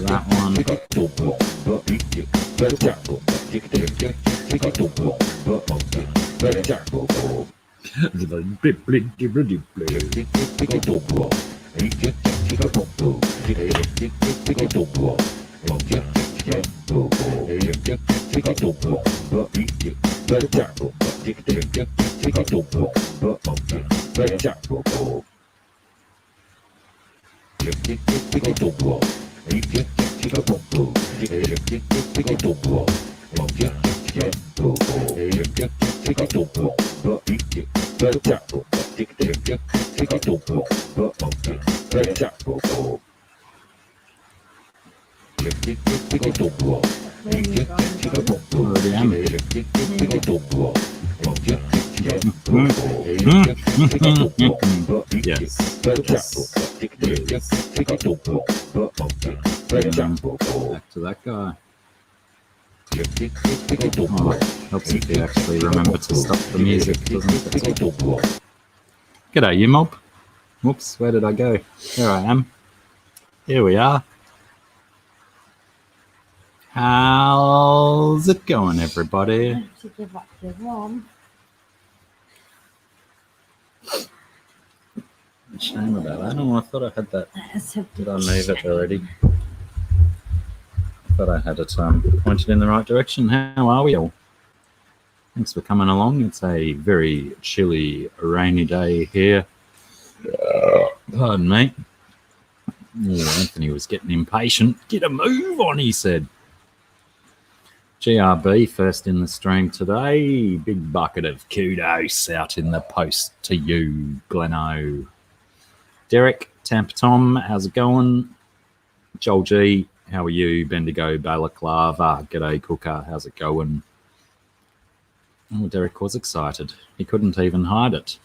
That one. Yes. Back to that guy. Oh, helps if you actually remember to stop the music, doesn't it? G'day, you mob. Whoops, where did I go? There I am. Here we are. How's it going, everybody? I have to give up your one. Shame about that. Oh, I thought I had that. Did I move it already? I thought I had it pointed in the right direction. How are we all? Thanks for coming along. It's a very chilly, rainy day here. Pardon me. Oh, Anthony was getting impatient. Get a move on, he said. GRB first in the stream today. Big bucket of kudos out in the post to you, Gleno. Derek, Tampa Tom, how's it going? Joel G, how are you? Bendigo, Balaclava, g'day Cooker, how's it going? Oh, Derek was excited. He couldn't even hide it.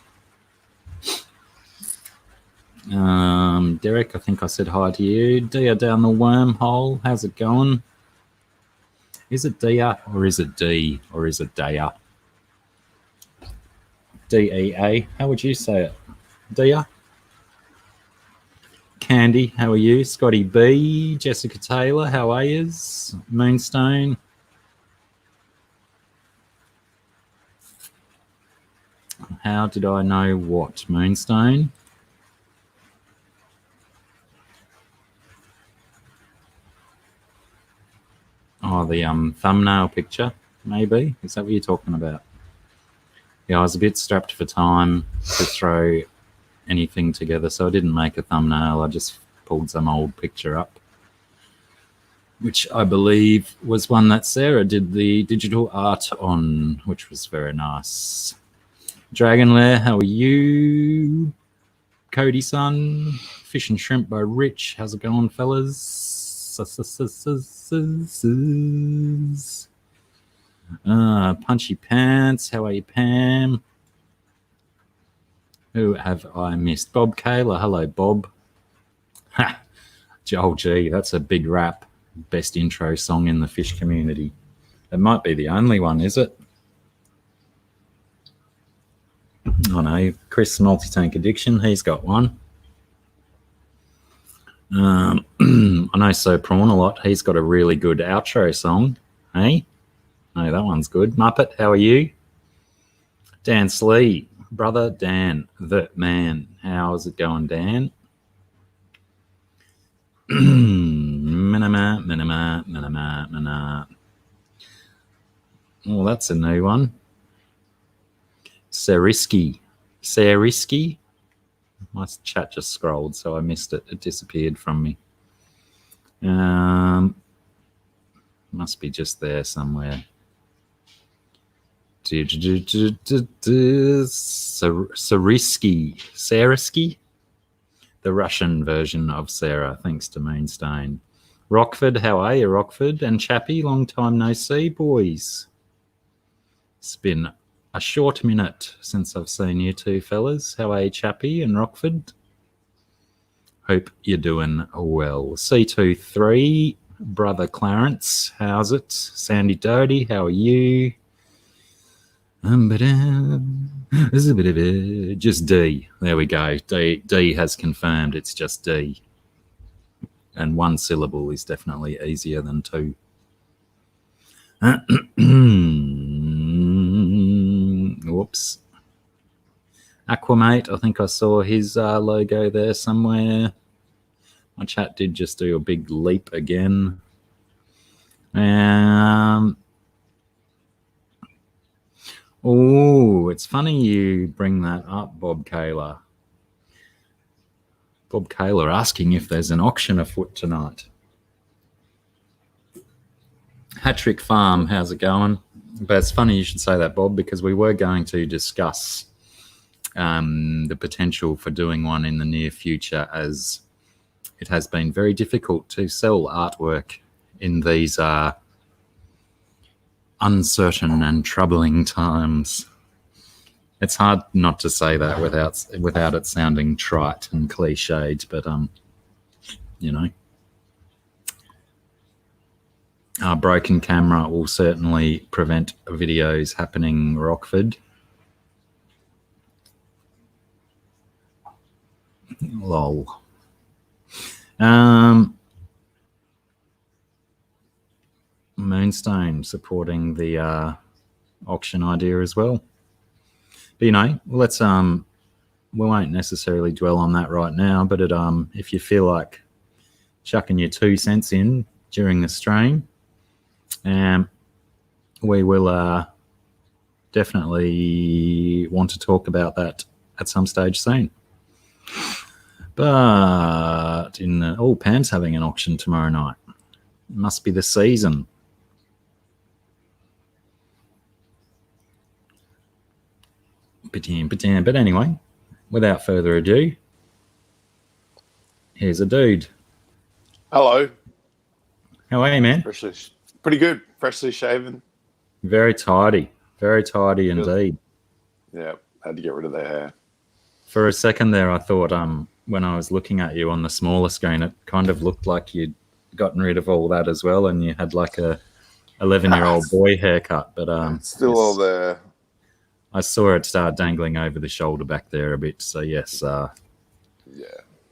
Derek, I think I said hi to you. Dia down the wormhole, how's it going? Is it Dia or is it D or is it Dea? D-E-A, how would you say it? Dia? Candy, how are you? Scotty B, Jessica Taylor, how are yous? Moonstone. How did I know what? Moonstone? Oh, the thumbnail picture, maybe? Is that what you're talking about? Yeah, I was a bit strapped for time to throw anything together, so I didn't make a thumbnail. I just pulled some old picture up, which I believe was one that Sarah did the digital art on, which was very nice. Dragon Lair, how are you? Cody Son, Fish and Shrimp by Rich, how's it going, fellas? Punchy Pants, how are you, Pam? Who have I missed? Bob Kaler, hello, Bob. Ha! Joel G, that's a big rap. Best intro song in the fish community. It might be the only one, is it? Oh no, Chris Multi-Tank Addiction, he's got one. I know So Prawn a lot. He's got a really good outro song. Hey? No, that one's good. Muppet, how are you? Dan Slee, brother Dan, the man. How's it going, Dan? Minima. Oh, that's a new one. Seriski. My chat just scrolled, so I missed it. It disappeared from me. Must be just there somewhere. Sariski, the Russian version of Sarah, thanks to Moonstone. Rockford, how are you, Rockford? And Chappie, long time no see, boys. It's been a short minute since I've seen you two fellas. How are you, Chappie and Rockford? Hope you're doing well. C23, brother Clarence, how's it? Sandy Doty, how are you? Just D. There we go. D has confirmed it's just D. And one syllable is definitely easier than two. Whoops. Aquamate, I think I saw his logo there somewhere. My chat did just do a big leap again. Oh, it's funny you bring that up, Bob Kaler. Bob Kaler asking if there's an auction afoot tonight. Hattrick Farm, how's it going? But it's funny you should say that, Bob, because we were going to discuss the potential for doing one in the near future, as it has been very difficult to sell artwork in these uncertain and troubling times. It's hard not to say that without it sounding trite and cliched, but you know, our broken camera will certainly prevent videos happening. Rockford, lol. Moonstone supporting the auction idea as well. But you know, let's we won't necessarily dwell on that right now. But if you feel like chucking your 2 cents in during the stream, we will definitely want to talk about that at some stage soon. But Pam's having an auction tomorrow night. Must be the season. But anyway, without further ado, here's a dude. Hello. How are you, man? Pretty good. Freshly shaven. Very tidy. Very tidy indeed. Yeah, had to get rid of their hair. For a second there, I thought when I was looking at you on the smaller screen, it kind of looked like you'd gotten rid of all that as well, and you had like a 11-year-old boy haircut. But it's still all there. I saw it start dangling over the shoulder back there a bit. So yes, yeah,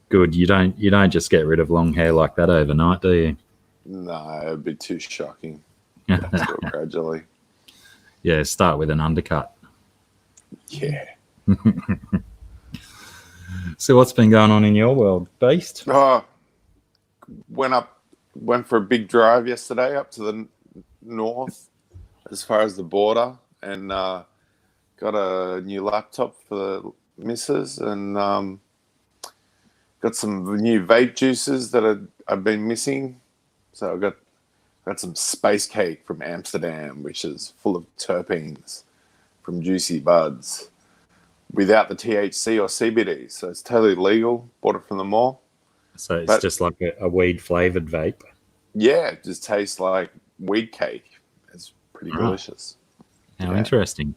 good. You don't just get rid of long hair like that overnight, do you? No, it'd be too shocking. Have to do it gradually. Yeah, start with an undercut. Yeah. So what's been going on in your world, Beast? Went for a big drive yesterday up to the north as far as the border, and got a new laptop for the missus, and got some new vape juices that I've been missing. So I got some space cake from Amsterdam, which is full of terpenes from Juicy Buds, without the THC or CBD. So it's totally legal. Bought it from the mall. So it's just like a weed flavored vape. Yeah, it just tastes like weed cake. It's pretty delicious. How interesting.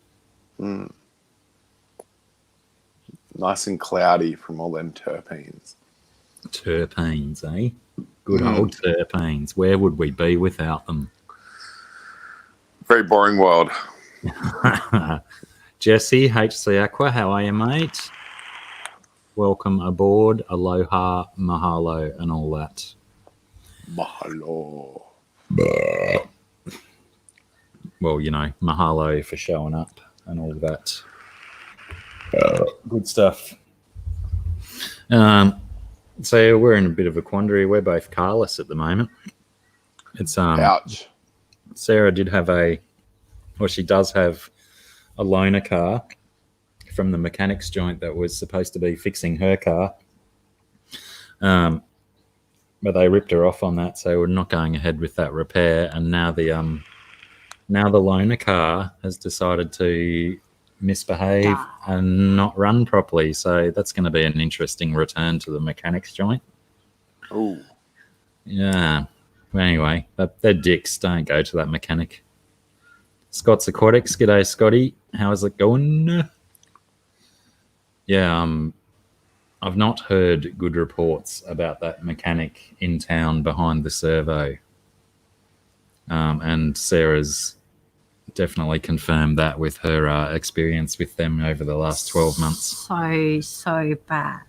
Nice and cloudy from all them terpenes. Terpenes, eh? Good old terpenes. Where would we be without them? Very boring world. Jesse, HC Aqua, how are you, mate? Welcome aboard. Aloha, mahalo, and all that. Mahalo. Well, you know, mahalo for showing up and all that. Good stuff. So we're in a bit of a quandary. We're both carless at the moment. It's Ouch. Sarah she does have a loaner car from the mechanic's joint that was supposed to be fixing her car. But they ripped her off on that, so we're not going ahead with that repair. And now the loaner car has decided to misbehave and not run properly. So that's going to be an interesting return to the mechanic's joint. Oh. Yeah. Well, anyway, they're dicks. Don't go to that mechanic. Scott's Aquatics. G'day, Scotty. How's it going? Yeah, I've not heard good reports about that mechanic in town behind the servo. And Sarah's definitely confirmed that with her experience with them over the last 12 months. So bad.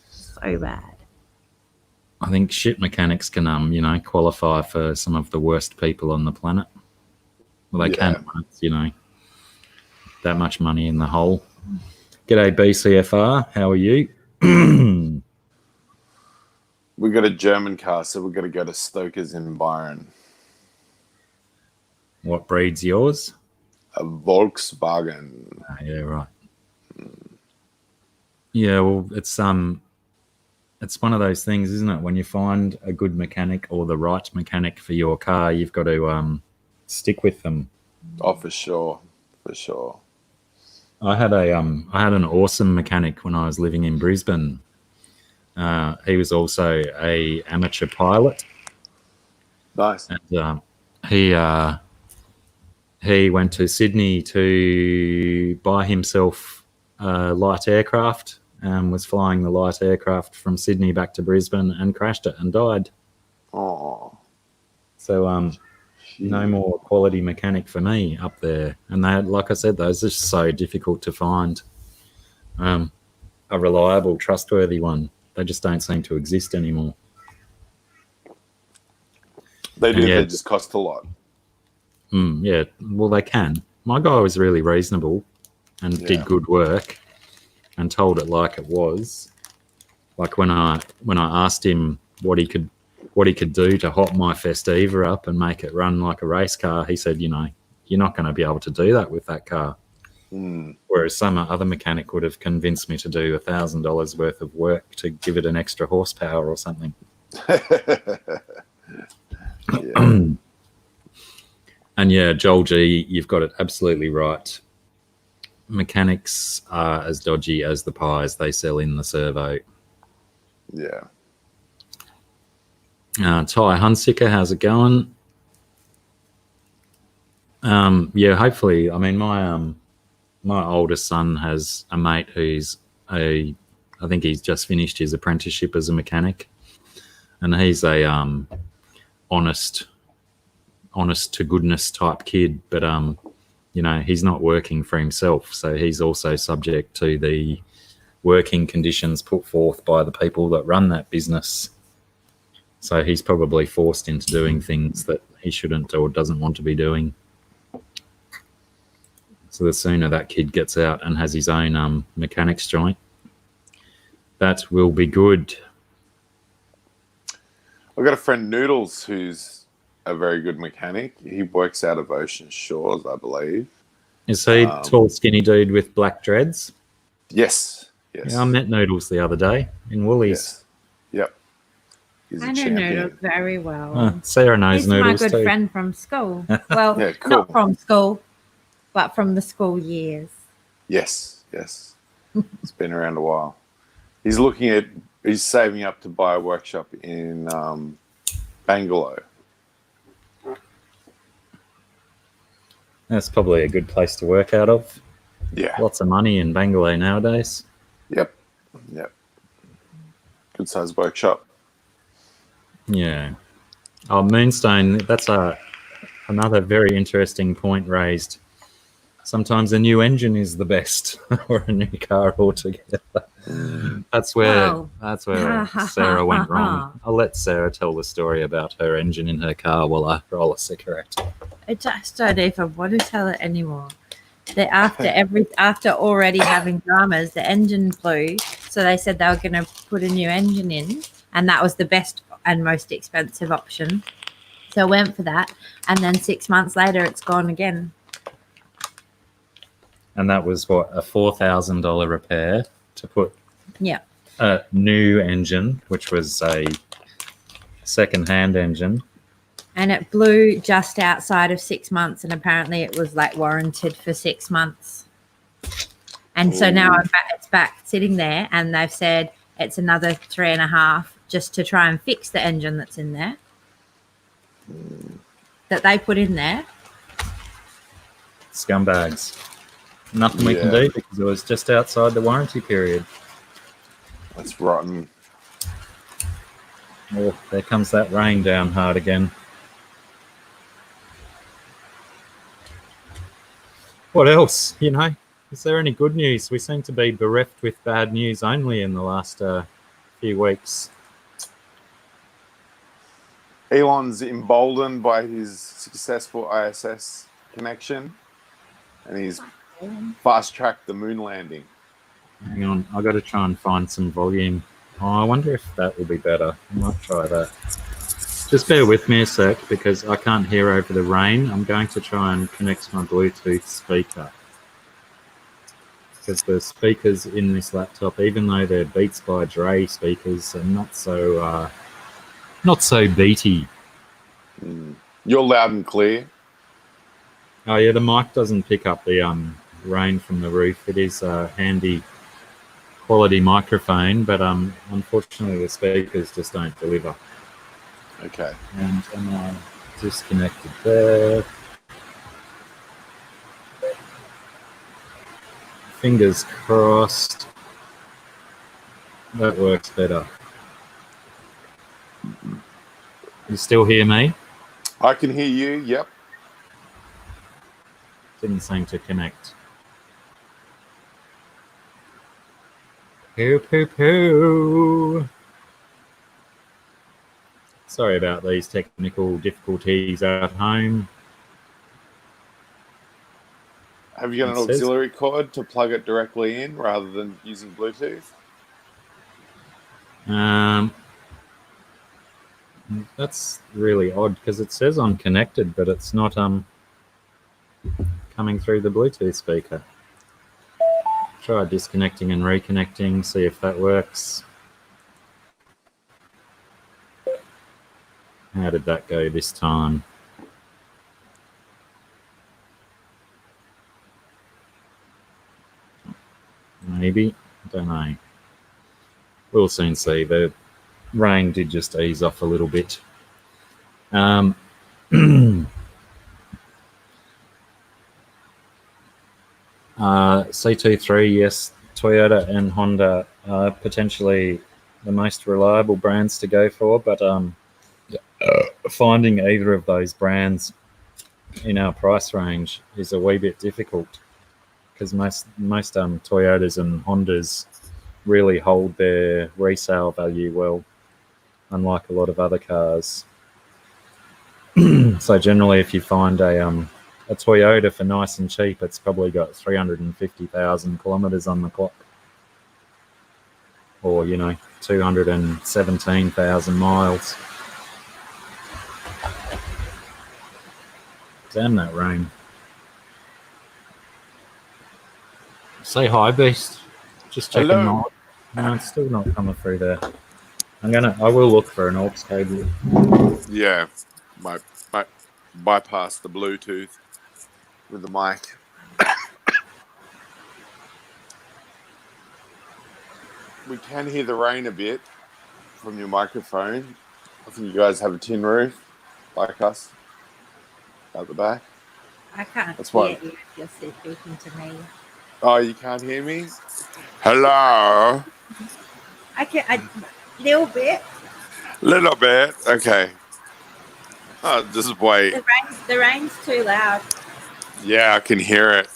So bad. I think shit mechanics can, qualify for some of the worst people on the planet. Well, they can, when it's, that much money in the hole. G'day, BCFR. How are you? We got a German car, so we've got to go to Stoker's in Byron. What breed's yours? A Volkswagen. Yeah, right. Yeah, well, it's one of those things, isn't it? When you find a good mechanic or the right mechanic for your car, you've got to stick with them. Oh, for sure. For sure. I had an awesome mechanic when I was living in Brisbane. He was also a amateur pilot. Nice. And he went to Sydney to buy himself a light aircraft and was flying the light aircraft from Sydney back to Brisbane and crashed it and died. Oh. So no more quality mechanic for me up there. And they, like I said, those are so difficult to find. A reliable, trustworthy one. They just don't seem to exist anymore. They do. They just cost a lot. Yeah, well, they can. My guy was really reasonable and did good work and told it like it was. Like when I asked him what he could do to hot my Festiva up and make it run like a race car, he said, you're not going to be able to do that with that car. Whereas some other mechanic would have convinced me to do $1,000 worth of work to give it an extra horsepower or something. And yeah, Joel G, you've got it absolutely right. Mechanics are as dodgy as the pies they sell in the servo. Yeah. Ty Hunsicker, how's it going? Yeah, hopefully. I mean, my oldest son has a mate who's I think he's just finished his apprenticeship as a mechanic, and he's a honest to goodness type kid, but he's not working for himself, so he's also subject to the working conditions put forth by the people that run that business. So he's probably forced into doing things that he shouldn't or doesn't want to be doing. So the sooner that kid gets out and has his own mechanics joint, that will be good. I've got a friend, Noodles, who's a very good mechanic. He works out of Ocean Shores, I believe. Is he tall, skinny dude with black dreads? Yes. Yeah, I met Noodles the other day in Woolies. Yes. Yep. He's I a know champion. Noodles very well. Sarah knows He's Noodles my good too. friend from school. Well, Yeah, cool. not from school, but from the school years. Yes. It's been around a while. He's saving up to buy a workshop in Bangalore. That's probably a good place to work out of. Yeah. Lots of money in Bangalore nowadays. Yep. Good sized workshop. Yeah. Oh, Moonstone, that's another very interesting point raised. Sometimes a new engine is the best, or a new car altogether. That's where Sarah went wrong. I'll let Sarah tell the story about her engine in her car while I roll a cigarette. I just don't even want to tell it anymore. After already having dramas, the engine blew, so they said they were going to put a new engine in, and that was the best and most expensive option. So I went for that, and then 6 months later, it's gone again. And that was what, a $4,000 repair to put a new engine, which was a second-hand engine. And it blew just outside of 6 months, and apparently it was like warranted for 6 months. And so now it's back sitting there, and they've said it's another 3.5 just to try and fix the engine that's in there, that they put in there. Scumbags. Nothing we can do because it was just outside the warranty period. That's rotten. Oh, there comes that rain down hard again. What else? Is there any good news? We seem to be bereft with bad news only in the last few weeks. Elon's emboldened by his successful ISS connection, and he's fast-tracked the moon landing. Hang on, I got to try and find some volume. Oh, I wonder if that will be better. I might try that. Just bear with me a sec because I can't hear over the rain. I'm going to try and connect my Bluetooth speaker. Because the speakers in this laptop, even though they're Beats by Dre speakers, are not so beaty. You're loud and clear. Oh yeah, the mic doesn't pick up the rain from the roof. It is a handy quality microphone, but unfortunately the speakers just don't deliver. Okay. And am I disconnected there? Fingers crossed. That works better. You still hear me? I can hear you, yep. Didn't seem to connect. Poo, poo, poo. Sorry about these technical difficulties at home. Have you got an auxiliary cord to plug it directly in rather than using Bluetooth? That's really odd because it says I'm connected, but it's not coming through the Bluetooth speaker. Try disconnecting and reconnecting, see if that works. How did that go this time? Maybe, don't know. We'll soon see. The rain did just ease off a little bit. C23, yes, Toyota and Honda are potentially the most reliable brands to go for, but finding either of those brands in our price range is a wee bit difficult because most Toyotas and Hondas really hold their resale value well, unlike a lot of other cars. So generally, if you find a Toyota for nice and cheap, it's probably got 350,000 kilometers on the clock, or 217,000 miles. Damn that rain. Say hi, Beast. Just checking. Hello. No, it's still not coming through there. I will look for an aux cable. Yeah, might bypass the Bluetooth with the mic. We can hear the rain a bit from your microphone. I think you guys have a tin roof, like us, at the back. I can't That's hear why. you if you're speaking to me. Oh, you can't hear me? Hello? I can a little bit. Little bit. Okay. Oh, just wait. The rain's too loud. Yeah, I can hear it.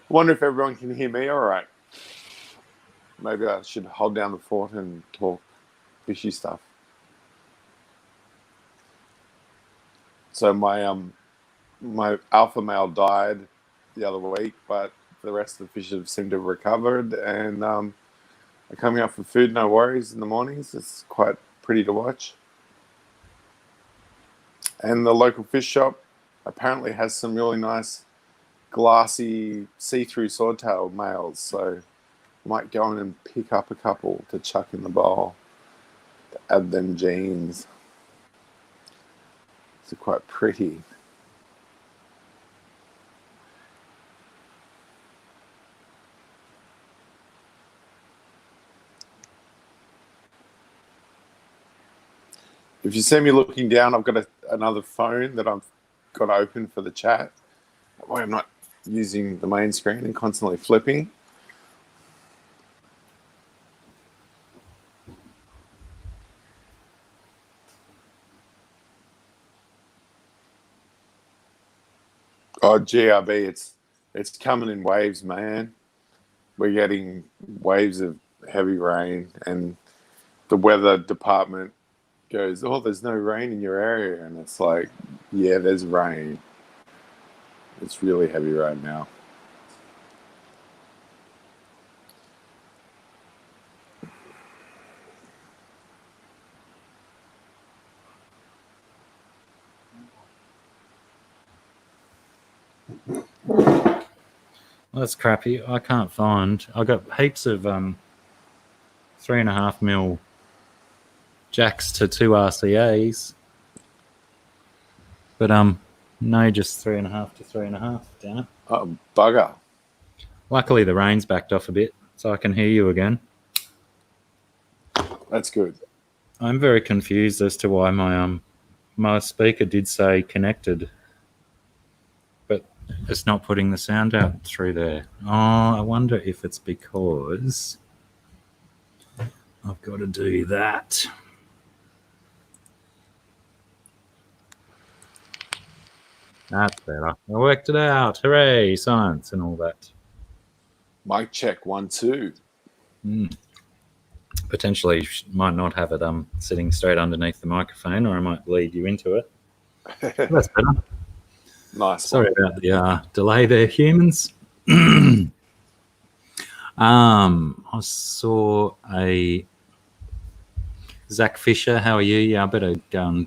I wonder if everyone can hear me all right. Maybe I should hold down the fort and talk fishy stuff. So my my alpha male died the other week, but the rest of the fish have seemed to have recovered and are coming up for food, no worries in the mornings. It's quite pretty to watch. And the local fish shop apparently has some really nice glassy see-through swordtail males, so I might go in and pick up a couple to chuck in the bowl to add them genes. It's quite pretty. If you see me looking down, I've got another phone that I've got open for the chat. That way I'm not using the main screen and constantly flipping. Oh, GRB, it's coming in waves, man. We're getting waves of heavy rain, and the weather department goes, oh, there's no rain in your area. And it's like, yeah, there's rain. It's really heavy right now. Well, that's crappy. I can't find. I got heaps of 3.5 mil jacks to 2 RCAs, but no, just 3.5 to 3.5. Damn it! Oh, bugger. Luckily, the rain's backed off a bit, so I can hear you again. That's good. I'm very confused as to why my speaker did say connected, but it's not putting the sound out through there. Oh, I wonder if it's because I've got to do that. That's better. I worked it out. Hooray, science and all that. Mic check 1 2. Potentially might not have it sitting straight underneath the microphone, or I might lead you into it. That's better. Nice. Sorry about the delay there, humans. I saw a Zach Fisher. How are you? Yeah, I better go and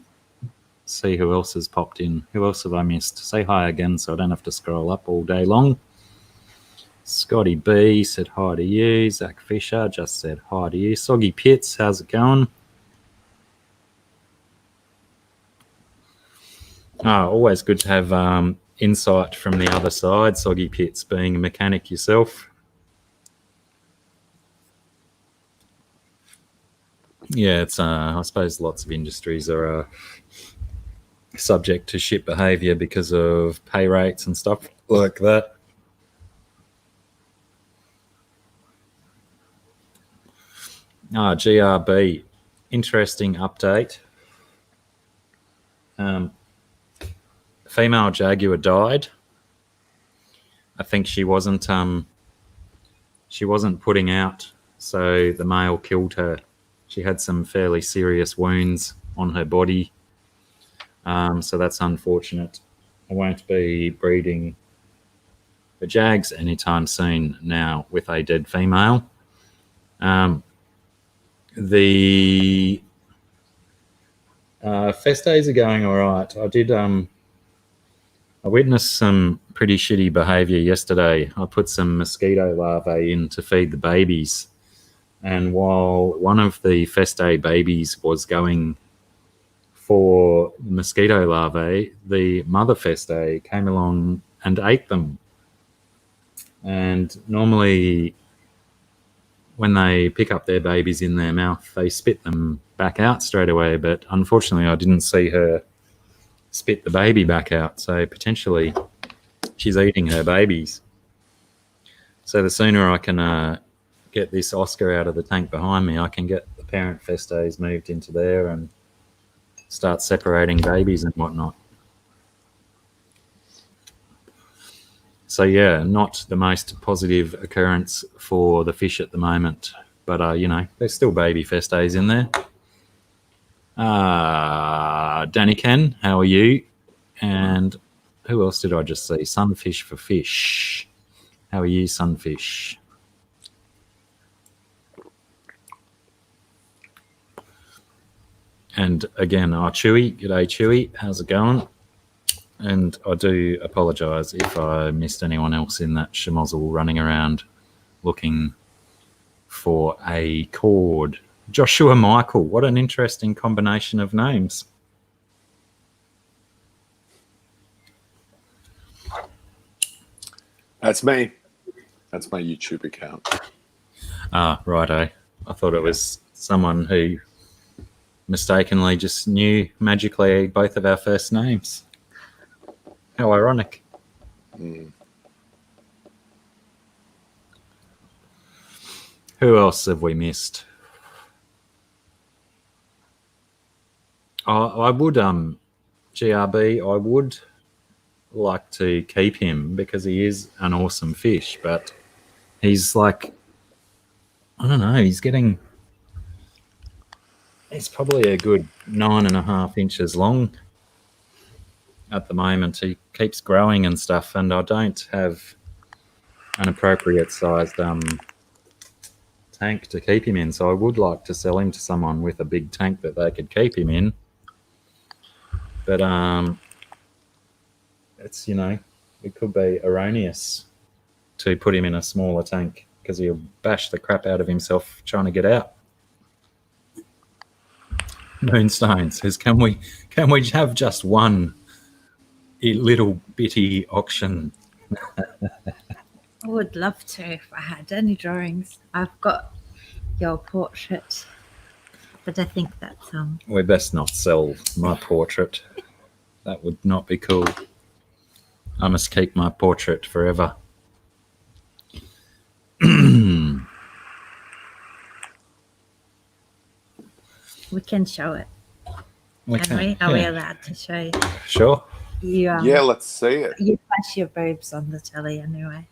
see who else has popped in. Who else have I missed? Say hi again so I don't have to scroll up all day long. Scotty B said hi to you. Zach Fisher just said hi to you. Soggy Pits, how's it going? Always good to have insight from the other side. Soggy Pits, being a mechanic yourself. Yeah, it's I suppose lots of industries are subject to ship behaviour because of pay rates and stuff like that. GRB, interesting update. Female jaguar died. I think she wasn't putting out, so the male killed her. She had some fairly serious wounds on her body. So that's unfortunate. I won't be breeding the jags anytime soon now with a dead female. The Festes are going all right. I witnessed some pretty shitty behaviour yesterday. I put some mosquito larvae in to feed the babies. And while one of the Feste babies was going for mosquito larvae, the mother Feste came along and ate them. And normally when they pick up their babies in their mouth, they spit them back out straight away. But unfortunately, I didn't see her spit the baby back out. So potentially she's eating her babies. So the sooner I can get this Oscar out of the tank behind me, I can get the parent Festes moved into there and start separating babies and whatnot. So yeah, not the most positive occurrence for the fish at the moment, but there's still baby Festes in there. Danny Ken, how are you? And who else did I just see? Sunfish for fish. How are you, Sunfish? And again, Chewy. G'day, Chewy. How's it going? And I do apologise if I missed anyone else in that schmozzle running around looking for a cord. Joshua Michael. What an interesting combination of names. That's me. That's my YouTube account. Ah, righto. I thought it was someone who mistakenly just knew magically both of our first names. How ironic. Mm. Who else have we missed? I would, GRB, I would like to keep him because he is an awesome fish, but he's like, I don't know, he's probably a good 9.5 inches long at the moment. He keeps growing and stuff, and I don't have an appropriate sized tank to keep him in, so I would like to sell him to someone with a big tank that they could keep him in. But it's, it could be erroneous to put him in a smaller tank because he'll bash the crap out of himself trying to get out. Moonstone says, can we have just one little bitty auction? I would love to if I had any drawings. I've got your portrait, but I think that's We best not sell my portrait. That would not be cool. I must keep my portrait forever. we can show it. Can we? Are we allowed to show you? Sure. Yeah, let's see it. You flash your boobs on the telly anyway.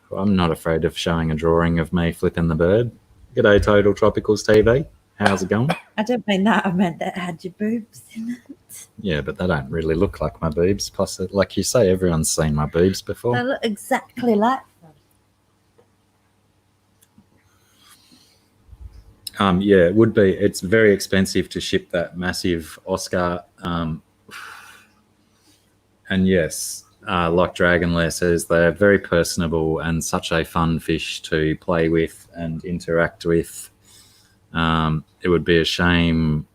Well, I'm not afraid of showing a drawing of me flipping the bird. G'day, Total Tropicals TV. How's it going? I don't mean that. I meant that it had your boobs in it. Yeah, but they don't really look like my boobs. Plus, like you say, everyone's seen my boobs before. They look exactly like them. Yeah, it would be. It's very expensive to ship that massive Oscar. And yes, like Dragonlair says, they're very personable and such a fun fish to play with and interact with. It would be a shame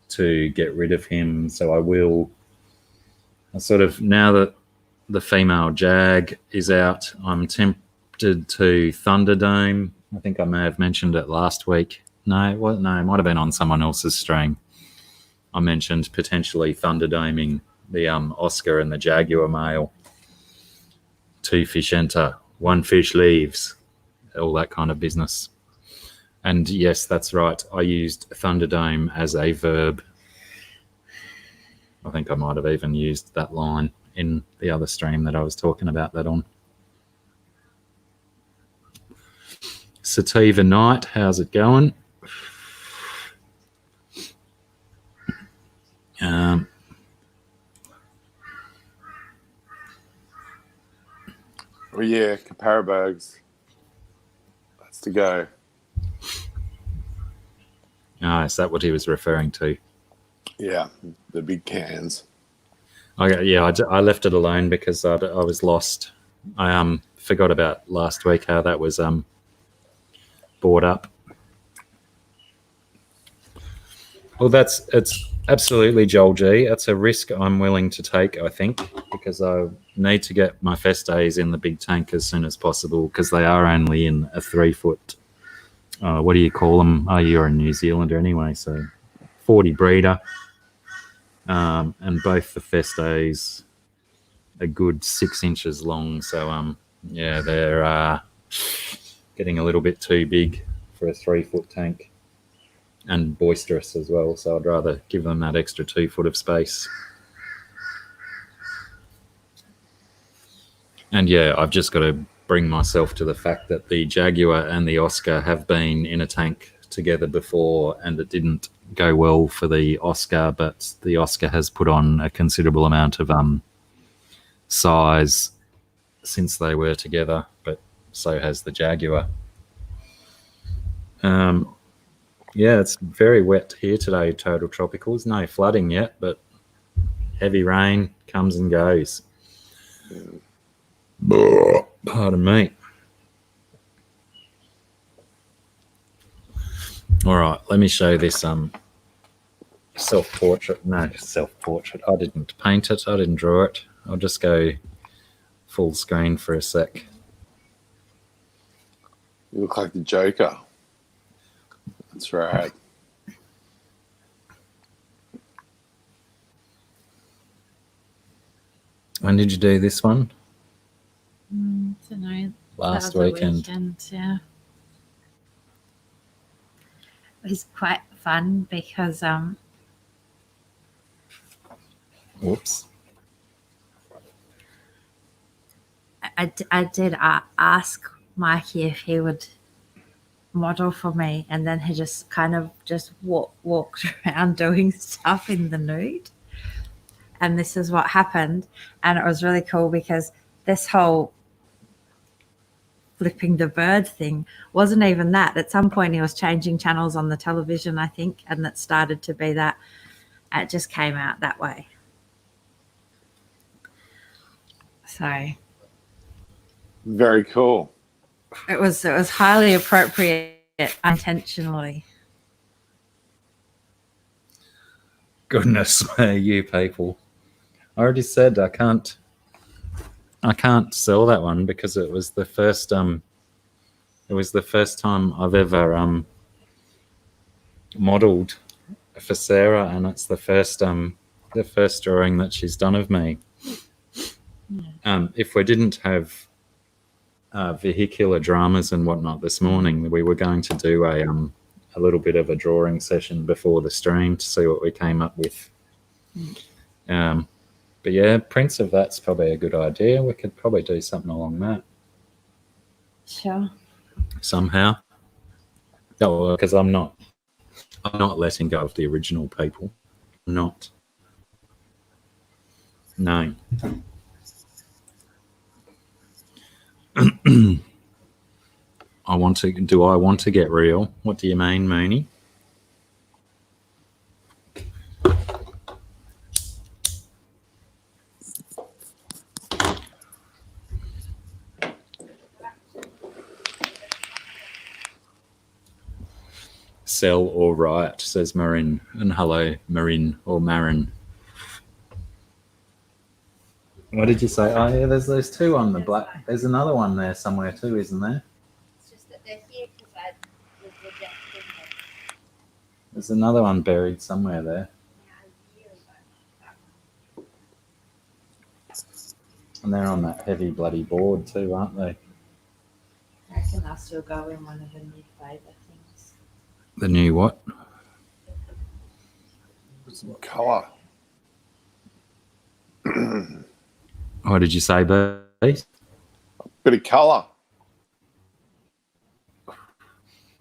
to get rid of him, so I will. Now that the female jag is out, I'm tempted to Thunderdome. I think I may have mentioned it last week. No, it might have been on someone else's stream. I mentioned potentially Thunderdoming the Oscar and the Jaguar male. 2 fish enter, 1 fish leaves, all that kind of business. And yes, that's right. I used Thunderdome as a verb. I think I might have even used that line in the other stream that I was talking about that on. Sativa Night, how's it going? Oh yeah, Caparabergs. That's to go. Oh, is that what he was referring to? Yeah, the big cans. Okay, yeah, I left it alone because I was lost. I forgot about last week how that was brought up. Well, it's absolutely Joel G. That's a risk I'm willing to take, I think, because I need to get my Festes in the big tank as soon as possible because they are only in a 3-foot. What do you call them? Oh, you're a New Zealander anyway, so 40 breeder. And both the Festes a good 6 inches long. So, yeah, they're getting a little bit too big for a 3-foot tank and boisterous as well. So I'd rather give them that extra 2 foot of space. And yeah, I've just got to bring myself to the fact that the Jaguar and the Oscar have been in a tank together before and it didn't go well for the Oscar, but the Oscar has put on a considerable amount of size since they were together, but so has the Jaguar. Yeah, it's very wet here today, Total Tropicals. No flooding yet, but heavy rain comes and goes. Pardon me. All right, let me show this self-portrait. No, self-portrait. I didn't paint it. I didn't draw it. I'll just go full screen for a sec. You look like the Joker. That's right. When did you do this one? Don't know. Last That was the weekend. yeah. It was quite fun because Whoops. I did ask Mikey if he would model for me, and then he just kind of just walked around doing stuff in the nude. And this is what happened. And it was really cool because this whole flipping the bird thing wasn't even that. At some point he was changing channels on the television, I think, and it started to be that. It just came out that way. So Very cool. it was highly appropriate unintentionally. Goodness me, you people. I already said I can't sell that one because it was the first time I've ever modeled for Sarah, and it's the first drawing that she's done of me. If we didn't have vehicular dramas and whatnot this morning, we were going to do a little bit of a drawing session before the stream to see what we came up with. But yeah, prints of that's probably a good idea. We could probably do something along that. Sure. Somehow. No, because I'm not letting go of the original people. I'm not. No. I want to get real? What do you mean, Mooney? Sell or riot, says Marin. And hello, Marin or Marin. What did you say? Oh yeah, there's those two on the black. There's another one there somewhere too, isn't there? It's just that they're here because I was rejecting them. There's another one buried somewhere there. And they're on that heavy bloody board too, aren't they? I reckon I'll still go in one of the new flavour things. The new what? Some colour. What did you say, Beast? Bit of colour.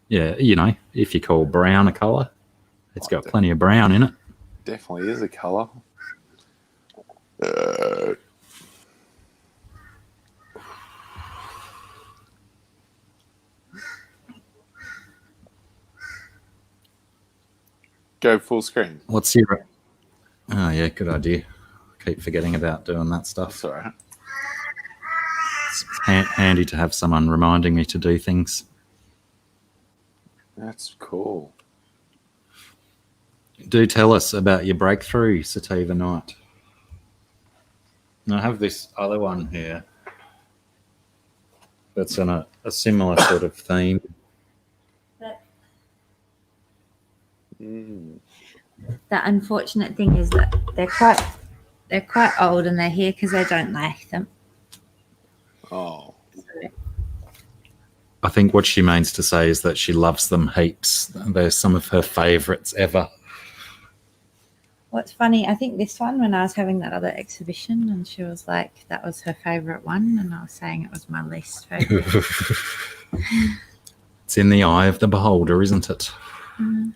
Yeah, you know, if you call brown a colour, it's got plenty of brown in it. Definitely is a colour. Go full screen. What's your... Oh, yeah, good idea. Keep forgetting about doing that stuff. That's all right. It's handy to have someone reminding me to do things. That's cool. Do tell us about your breakthrough, Sativa Night. And I have this other one here that's on a similar sort of theme. The unfortunate thing is that they're quite old and they're here because I don't like them. Oh. I think what she means to say is that she loves them heaps. They're some of her favourites ever. What's funny, I think this one, when I was having that other exhibition, and she was like, that was her favourite one, and I was saying it was my least favourite. It's in the eye of the beholder, isn't it? Mm.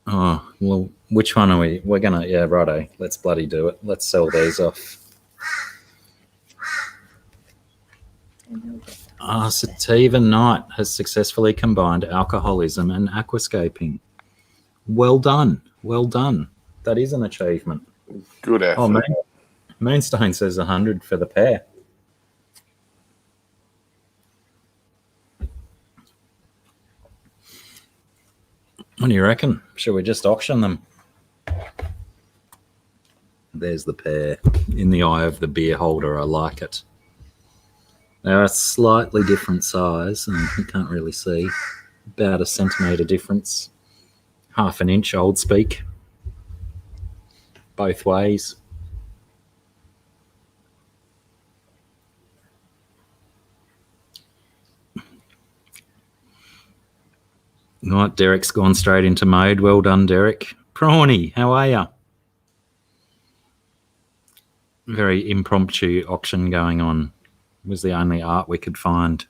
Oh, well, which one are we? We're going to, yeah, righto. Let's bloody do it. Let's sell these off. Sativa Night has successfully combined alcoholism and aquascaping. Well done. Well done. That is an achievement. Good effort. Oh, Moonstone says 100 for the pair. What do you reckon? Should we just auction them? There's the pair. In the eye of the beer holder, I like it. They're a slightly different size, and you can't really see. About a centimetre difference. Half an inch, old speak. Both ways. Right, Derek's gone straight into mode. Well done, Derek. Prawny, how are you? Very impromptu auction going on. It was the only art we could find.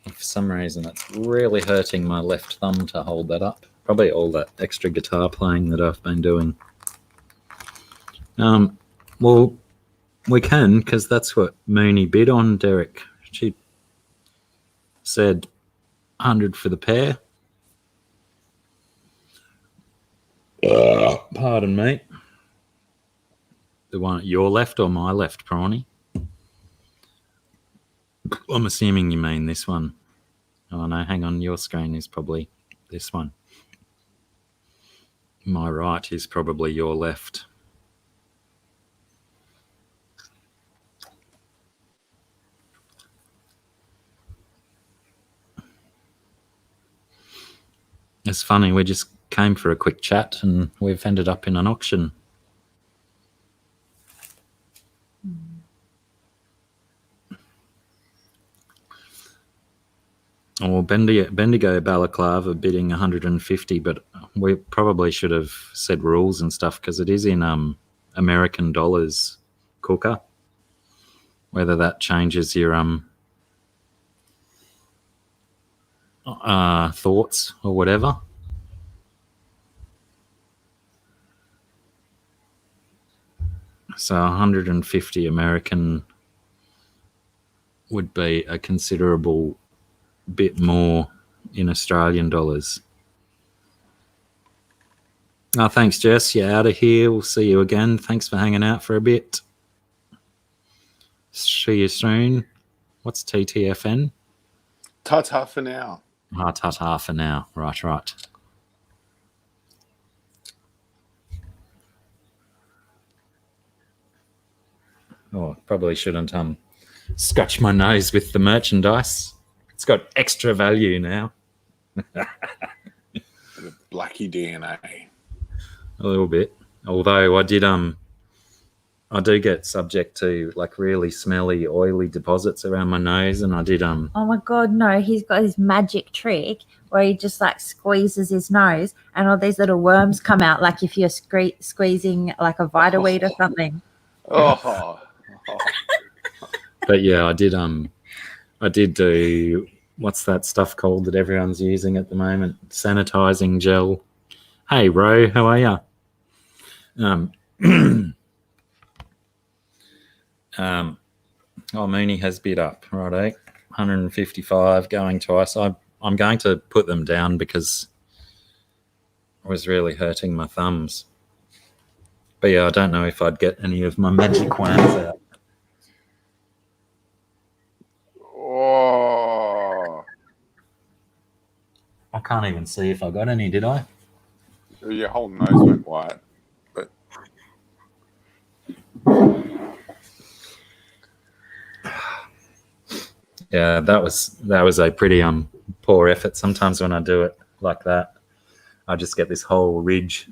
For some reason, it's really hurting my left thumb to hold that up. Probably all that extra guitar playing that I've been doing. Well, we can, because that's what Mooney bid on, Derek. She said 100 for the pair. Pardon me. The one at your left or my left, Prawny? I'm assuming you mean this one. Oh, no, hang on. Your screen is probably this one. My right is probably your left. It's funny, we just came for a quick chat and we've ended up in an auction. Or Bendigo Balaclava bidding 150, but we probably should have said rules and stuff because it is in American dollars, Cooker. Whether that changes your thoughts or whatever. So 150 American would be a considerable bit more in Australian dollars. Oh, thanks, Jess. You're out of here. We'll see you again. Thanks for hanging out for a bit. See you soon. What's TTFN? Ta-ta for now. Ta-ta for now. Right. Oh, probably shouldn't scratch my nose with the merchandise. It's got extra value now. The Blacky DNA. A little bit. Although I do get subject to like really smelly, oily deposits around my nose, and I did Oh my god, no! He's got his magic trick where he just like squeezes his nose, and all these little worms come out, like if you're squeezing like a Vitaweed or something. Oh. But yeah, I did do what's that stuff called that everyone's using at the moment? Sanitizing gel. Hey, Ro, how are you? Mooney has bid up, righto. 155 going twice. I'm going to put them down because I was really hurting my thumbs. But yeah, I don't know if I'd get any of my magic wands out. Oh. I can't even see if I got any, did I? Your whole nose went white. But yeah, that was a pretty poor effort. Sometimes when I do it like that, I just get this whole ridge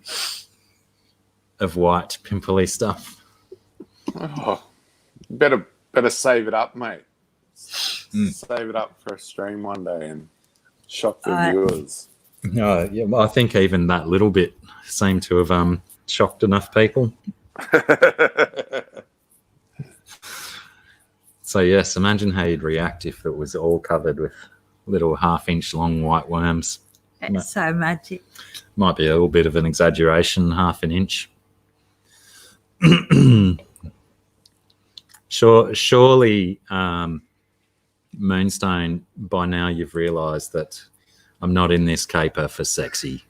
of white pimply stuff. oh, better save it up, mate. Save it up for a stream one day and shock the viewers. No, yeah, well, I think even that little bit seemed to have shocked enough people. So yes, imagine how you'd react if it was all covered with little 1/2-inch long white worms. It's so magic. Might be a little bit of an exaggeration, 1/2 an inch. Surely, Moonstone, by now you've realised that I'm not in this caper for sexy.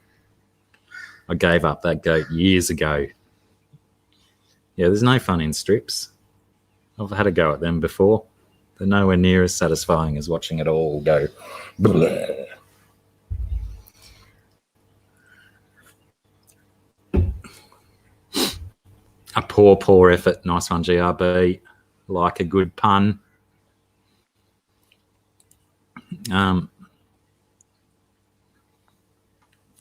I gave up that goat years ago. Yeah, there's no fun in strips. I've had a go at them before. They're nowhere near as satisfying as watching it all go. Bleh. A poor effort. Nice one, GRB. Like a good pun.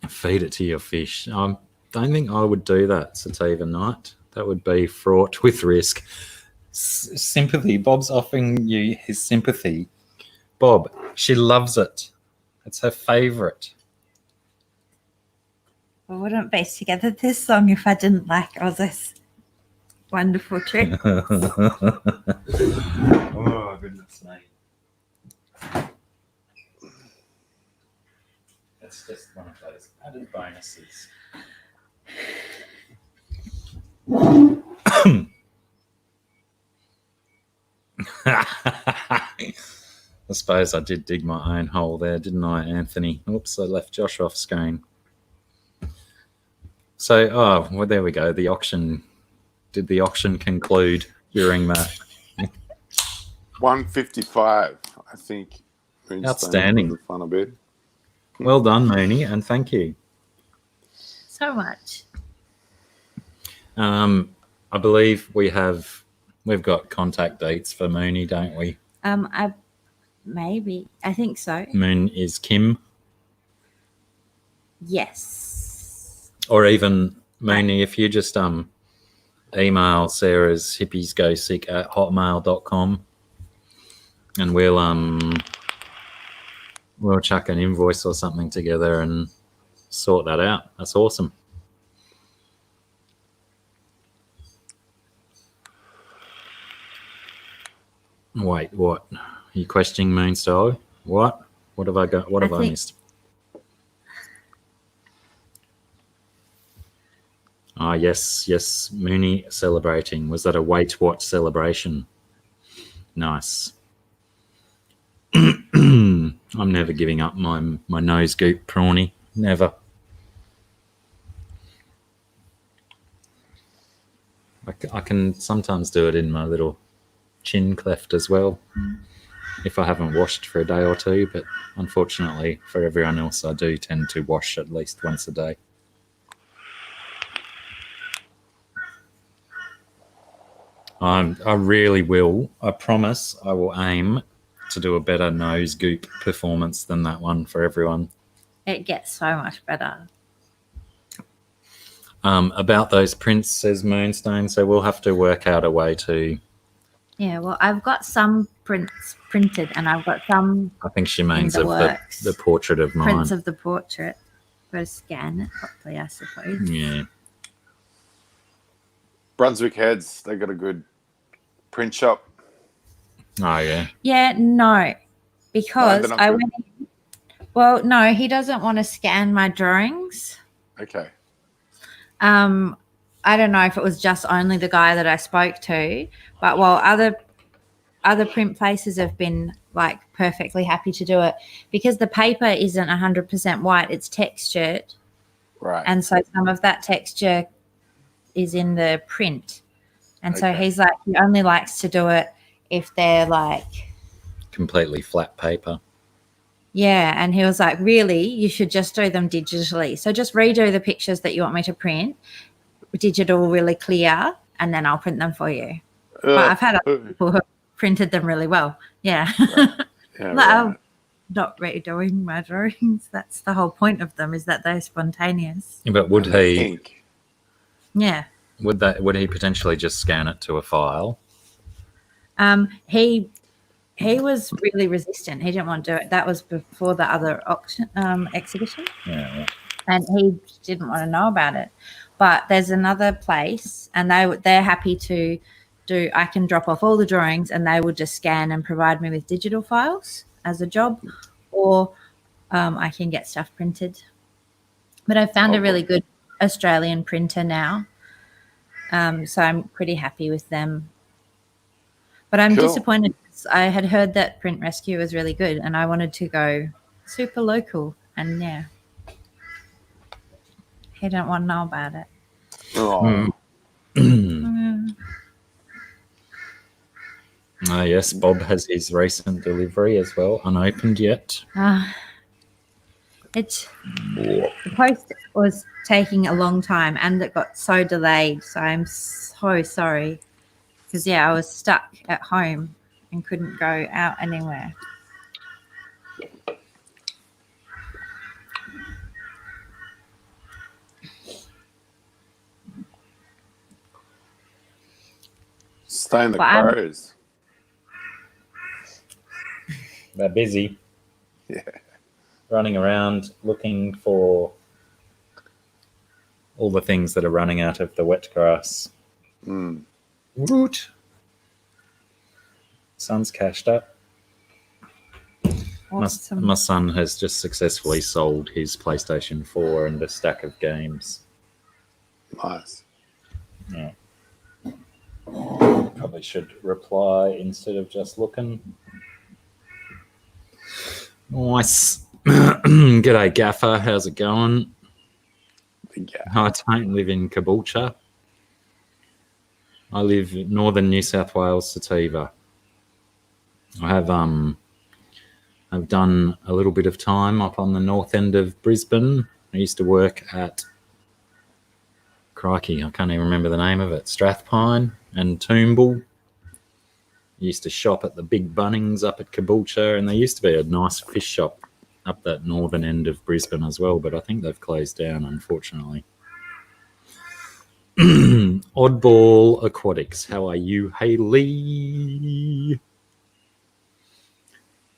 Feed it to your fish. I don't think I would do that, Sativa Knight. That would be fraught with risk. Sympathy. Bob's offering you his sympathy. Bob, she loves it. It's her favourite. We wouldn't base together this song if I didn't like all this wonderful trick. Oh, goodness me. That's just one of those added bonuses. I suppose I did dig my own hole there, didn't I, Anthony? Oops, I left Josh off screen. So, well, there we go. The auction. Did the auction conclude during that? 155, I think. Outstanding. Fun a bit. Well done, Mooney, and thank you. So much. I believe we've got contact dates for Mooney, don't we? I think so. Moon is Kim, Yes. or even Mooney. If you just email Sarah's hippiesgosick@hotmail.com, and we'll chuck an invoice or something together and sort that out. That's awesome. Wait, what? Are you questioning Moonstone? What? What have I got? What have I missed? Ah, yes, Mooney celebrating. Was that a Wait What celebration? Nice. I'm never giving up my nose goop prawny. Never. I can sometimes do it in my little chin cleft as well if I haven't washed for a day or two, but unfortunately for everyone else I do tend to wash at least once a day. I really will. I promise I will aim to do a better nose goop performance than that one for everyone. It gets so much better. About those prints, says Moonstone, so we'll have to work out a way to... Yeah, well, I've got some prints printed and I've got some... I think she means of the portrait of mine. Prints of the portrait. Got to scan it properly, I suppose. Yeah. Brunswick Heads, they got a good print shop. Oh, yeah. Yeah, no, because No, I went in. Well, no, he doesn't want to scan my drawings. Okay. I don't know if it was just only the guy that I spoke to, but while other print places have been like perfectly happy to do it, because the paper isn't 100% white, it's textured. Right. And so some of that texture is in the print. And so he's like, he only likes to do it if they're like completely flat paper. Yeah, and he was like, really, you should just do them digitally. So just redo the pictures that you want me to print, digital really clear, and then I'll print them for you. But I've had other people who have printed them really well. Yeah. Right. Yeah, I'm not redoing my drawings. That's the whole point of them, is that they're spontaneous. But would he... Ink. Yeah. Would he potentially just scan it to a file? He was really resistant. He didn't want to do it. That was before the other auction exhibition. Yeah. Right. And he didn't want to know about it. But there's another place, and they're happy to I can drop off all the drawings and they will just scan and provide me with digital files as a job, or I can get stuff printed. But I've found a really good Australian printer now, so I'm pretty happy with them. But I'm disappointed. I had heard that Print Rescue was really good and I wanted to go super local, and yeah, he don't want to know about it. Yes, Bob has his recent delivery as well, unopened yet. The post was taking a long time and it got so delayed, so I'm so sorry, because I was stuck at home and couldn't go out anywhere. Stay in the crows. They're busy. Yeah. Running around looking for all the things that are running out of the wet grass. Woot. Sun's cashed up. Awesome. My son has just successfully sold his PlayStation 4 and a stack of games. Nice. Yeah. Probably should reply instead of just looking. Nice. G'day, Gaffer. How's it going? I don't live in Caboolture. I live in northern New South Wales, Sativa. I have I've done a little bit of time up on the north end of Brisbane. I used to work at, crikey, I can't even remember the name of it, Strathpine and Toombul. Used to shop at the big Bunnings up at Caboolture, and there used to be a nice fish shop up that northern end of Brisbane as well, but I think they've closed down, unfortunately. Oddball Aquatics, how are you, Hayley?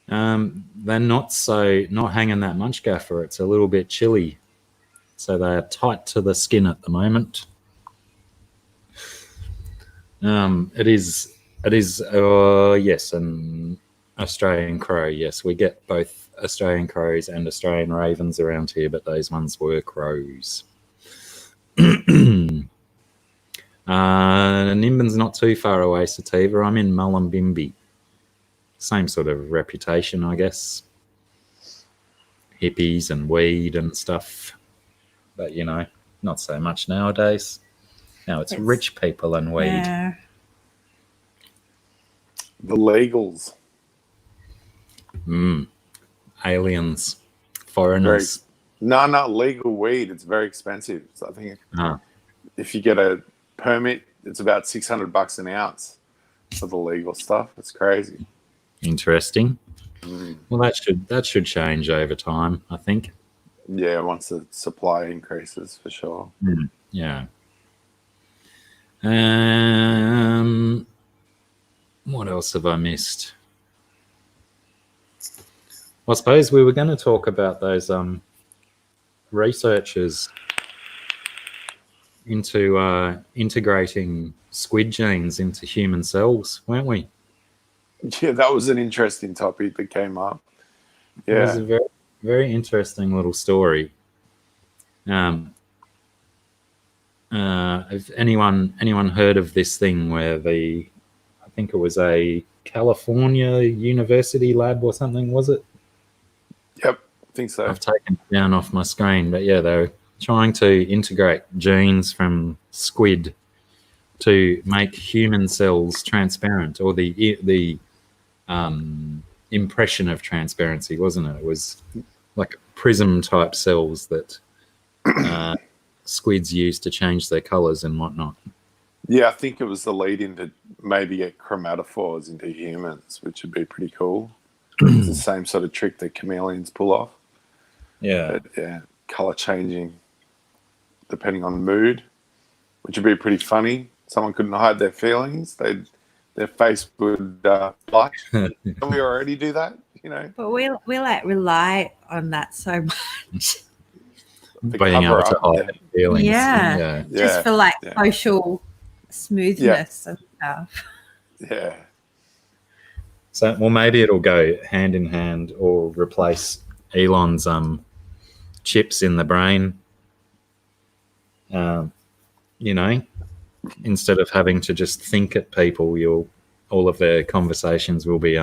They're not hanging that much, Gaffer. It's a little bit chilly, so they are tight to the skin at the moment. It is yes, an Australian crow. Yes, we get both Australian crows and Australian ravens around here, but those ones were crows. Nimbin's not too far away, Sativa. I'm in Mullumbimby. Same sort of reputation, I guess. Hippies and weed and stuff. But, not so much nowadays. Now it's rich people and weed. Yeah. The legals. Aliens. Foreigners. No, legal weed. It's very expensive. So I think if you get a permit, it's about $600 an ounce for the legal stuff. It's crazy. Interesting. Well, that should change over time, I think. Yeah, once the supply increases, for sure. Yeah. What else have I missed? I suppose we were going to talk about those researchers into integrating squid genes into human cells, weren't we? Yeah, that was an interesting topic that came up. Yeah, it was a very, very interesting little story. If anyone heard of this thing where I think it was a California university lab or something, was it? Yep, I think so. I've taken it down off my screen, but yeah, they're trying to integrate genes from squid to make human cells transparent, or the impression of transparency, wasn't it? It was like prism type cells that squids use to change their colors and whatnot. Yeah, I think it was the lead in to maybe get chromatophores into humans, which would be pretty cool. It's the same sort of trick that chameleons pull off. Yeah. But, yeah, color changing depending on mood, which would be pretty funny. Someone couldn't hide their feelings. Their face would blush. Don't we already do that? But we rely on that so much. Being able to hide feelings. Yeah. Just for social smoothness and stuff. Yeah. So, well, maybe it'll go hand in hand or replace Elon's chips in the brain. You know, instead of having to just think at people, all of their conversations will be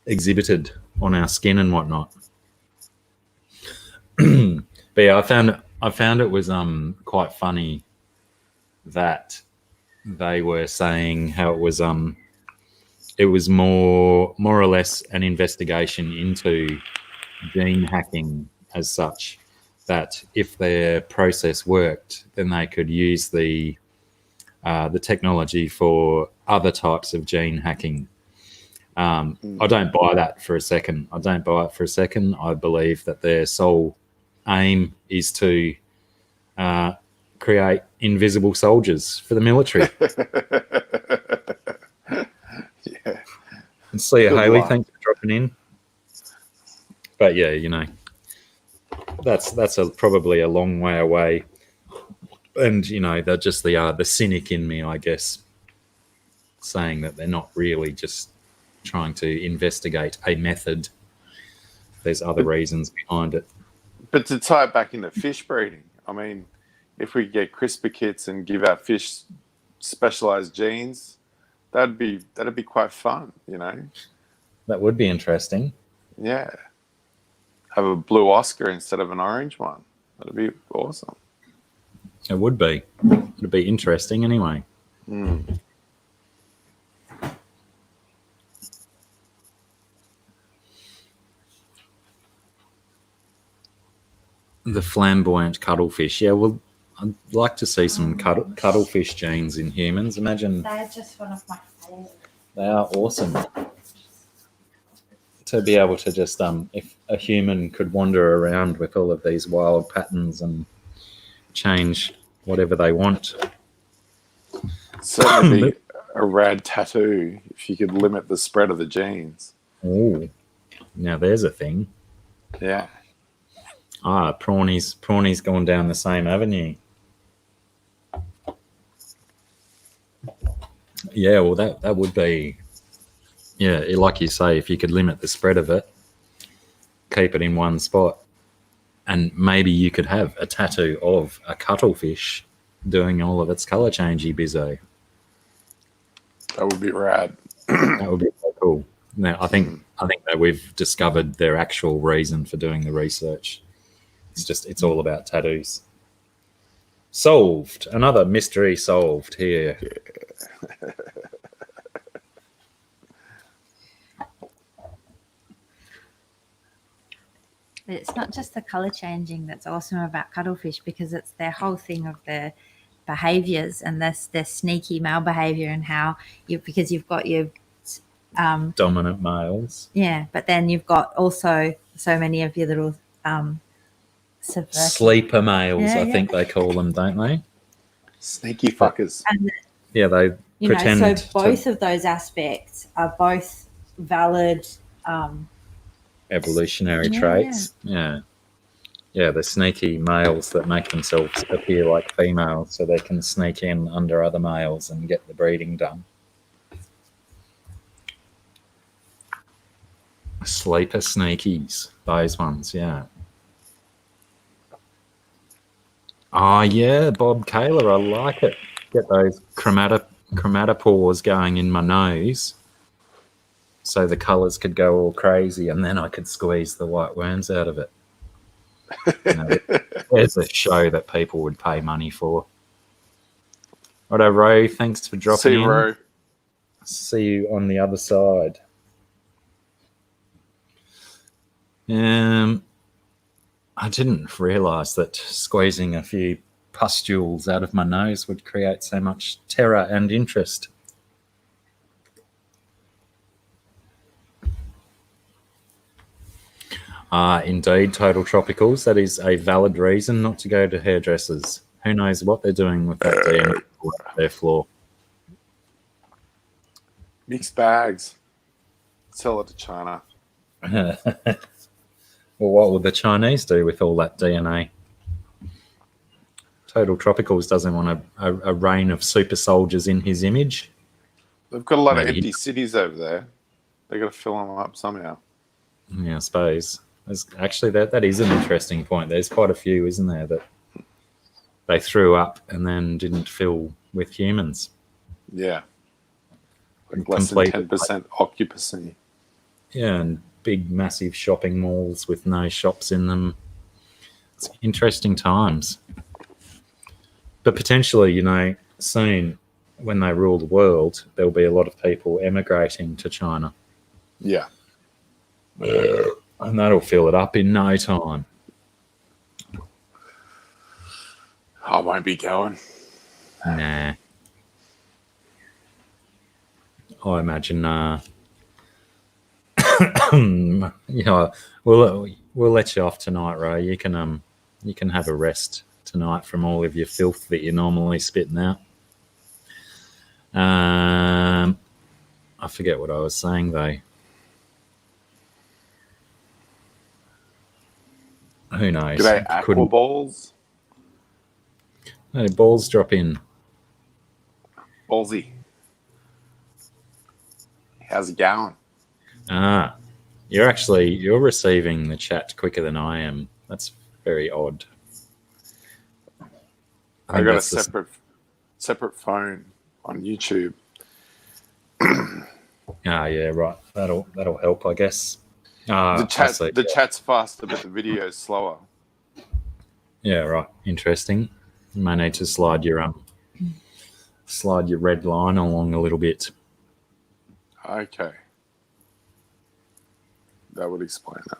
exhibited on our skin and whatnot. But yeah, I found it was quite funny that they were saying how it was more or less an investigation into gene hacking as such, that if their process worked, then they could use the technology for other types of gene hacking. I don't buy that for a second. I don't buy it for a second. I believe that their sole aim is to create invisible soldiers for the military. Yeah. And see you, Good Haley. luck. Thanks for dropping in. But yeah, you know, that's probably a long way away. And you know, they're just the cynic in me, I guess, saying that they're not really just trying to investigate a method. There's other reasons behind it. But to tie it back into fish breeding, I mean, if we get CRISPR kits and give our fish specialized genes, that'd be quite fun, you know. That would be interesting. Yeah. Have a blue Oscar instead of an orange one. That'd be awesome. It would be. It'd be interesting anyway. The flamboyant cuttlefish. Yeah, well, I'd like to see some cuttlefish genes in humans. Imagine. They're just one of my favorites. They are awesome. To be able to just, if a human could wander around with all of these wild patterns and change whatever they want. Certainly be a rad tattoo if you could limit the spread of the genes. Oh, now there's a thing. Yeah. Prawny's gone down the same avenue. Yeah, well, that would be, yeah, like you say, if you could limit the spread of it, keep it in one spot, and maybe you could have a tattoo of a cuttlefish doing all of its color changey bizzo. That would be rad. That would be so cool. Now, I think that we've discovered their actual reason for doing the research. It's all about tattoos. Solved. Another mystery solved here. Yeah. But it's not just the color changing that's awesome about cuttlefish, because it's their whole thing of their behaviors and their sneaky male behavior, and how because you've got your Dominant males. yeah, but then you've got also so many of your little Sleeper males, Yeah, I yeah. think they call them, don't they? Sneaky fuckers. and Yeah, they pretend so both of those aspects are both valid evolutionary Yeah, traits. Yeah. Yeah, the sneaky males that make themselves appear like females so they can sneak in under other males and get the breeding done. Sleeper sneakies, those ones, yeah. Oh, yeah, Bob Kaler, I like it. Get those chromatopores going in my nose so the colours could go all crazy, and then I could squeeze the white worms out of it. You know, there's a show that people would pay money for. Righto, Ro, thanks for dropping See, in. Ro. See you on the other side. I didn't realise that squeezing a few pustules out of my nose would create so much terror and interest. Indeed, Total Tropicals. That is a valid reason not to go to hairdressers. Who knows what they're doing with that DNA on their floor. Mixed bags. Sell it to China. Well, what will the Chinese do with all that DNA? Total Tropicals doesn't want a reign of super soldiers in his image. They've got a lot of Maybe. empty cities over there. They got to fill them up somehow. Yeah, I suppose. Actually, that is an interesting point. There's quite a few, isn't there, that they threw up and then didn't fill with humans. Yeah. Like less than 10% occupancy. Yeah, and big, massive shopping malls with no shops in them. It's interesting times. But potentially, you know, soon when they rule the world, there'll be a lot of people emigrating to China. Yeah. And that'll fill it up in no time. I won't be going. Nah. I imagine, yeah, we'll let you off tonight, Ray. You can have a rest tonight from all of your filth that you're normally spitting out. I forget what I was saying though. Who knows? G'day, Aqua Balls. No, balls drop in. Ballsy. How's it going? You're receiving the chat quicker than I am. That's very odd. I got a separate phone on YouTube. Yeah, right. That'll help, I guess. The chat's faster, but the video's slower. Yeah, right. Interesting. You may need to slide your red line along a little bit. Okay. That would explain that.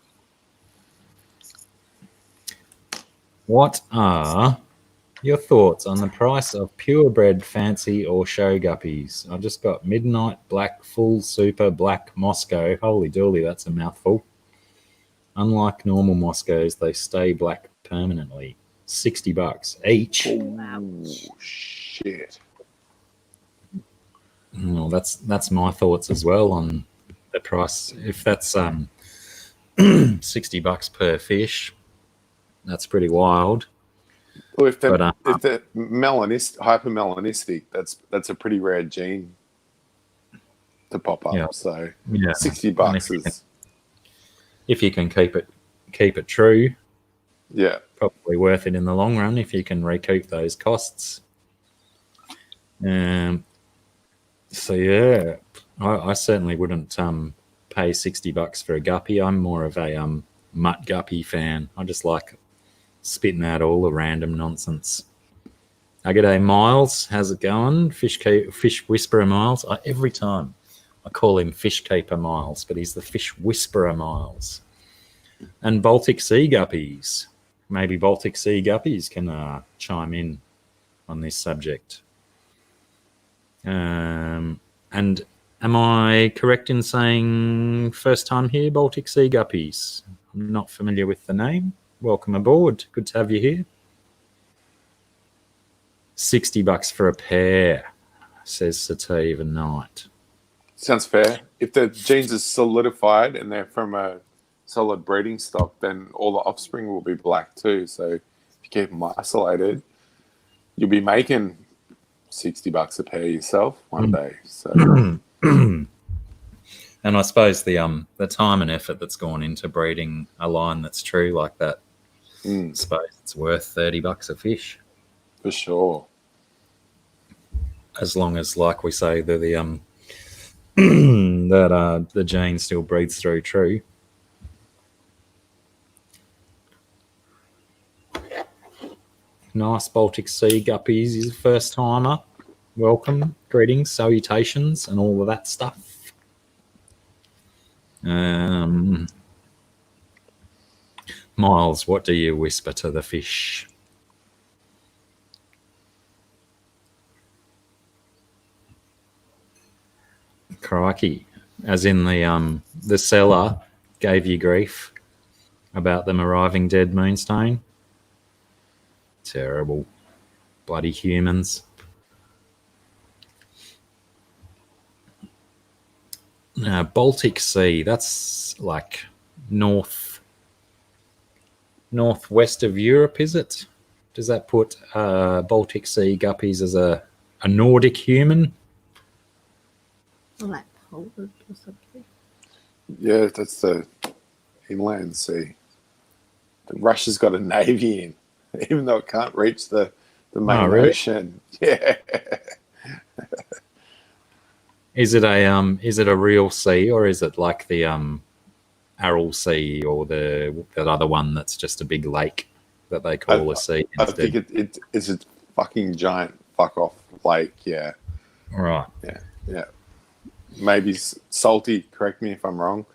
What are your thoughts on the price of purebred fancy or show guppies? I just got midnight black full super black Moscow. Holy dooly, that's a mouthful. Unlike normal Moscows, they stay black permanently. $60 each. Oh, shit. Well, that's my thoughts as well on the price. If that's $60 per fish, that's pretty wild. Well, if they're hypermelanistic, that's a pretty rare gene to pop up. Yeah. So Yeah, $60 is if you can keep it true. Yeah. Probably worth it in the long run if you can recoup those costs. So yeah, I certainly wouldn't pay $60 for a guppy. I'm more of a mutt guppy fan. I just like spitting out all the random nonsense. G'day, Miles. How's it going? Fish Whisperer Miles. Every time I call him Fish Keeper Miles, but he's the Fish Whisperer Miles. And Baltic Sea Guppies. Maybe Baltic Sea Guppies can chime in on this subject. And am I correct in saying first time here, Baltic Sea Guppies? I'm not familiar with the name. Welcome aboard. Good to have you here. $60 for a pair, says Sativa Knight. Sounds fair. If the genes are solidified and they're from a solid breeding stock, then all the offspring will be black too. So if you keep them isolated, you'll be making $60 a pair yourself one day. So, and I suppose the time and effort that's gone into breeding a line that's true like that, I suppose it's worth $30 a fish for sure. As long as, like we say, the the gene still breeds through true. Nice Baltic Sea Guppies is a first timer. Welcome, greetings, salutations, and all of that stuff. Miles, what do you whisper to the fish? Crikey, as in the seller gave you grief about them arriving dead, Moonstone. Terrible. Bloody humans. Baltic Sea, that's like northwest of Europe, is it? Does that put Baltic Sea guppies as a Nordic human? Like Poland or something. Yeah, that's the inland sea. Russia's got a navy in, even though it can't reach the main really? ocean. Yeah. Is it a real sea, or is it like the Aral Sea, or that other one that's just a big lake that they call a sea I instead? think it's a fucking giant fuck off lake. Yeah. Right. Yeah. Maybe salty. Correct me if I'm wrong,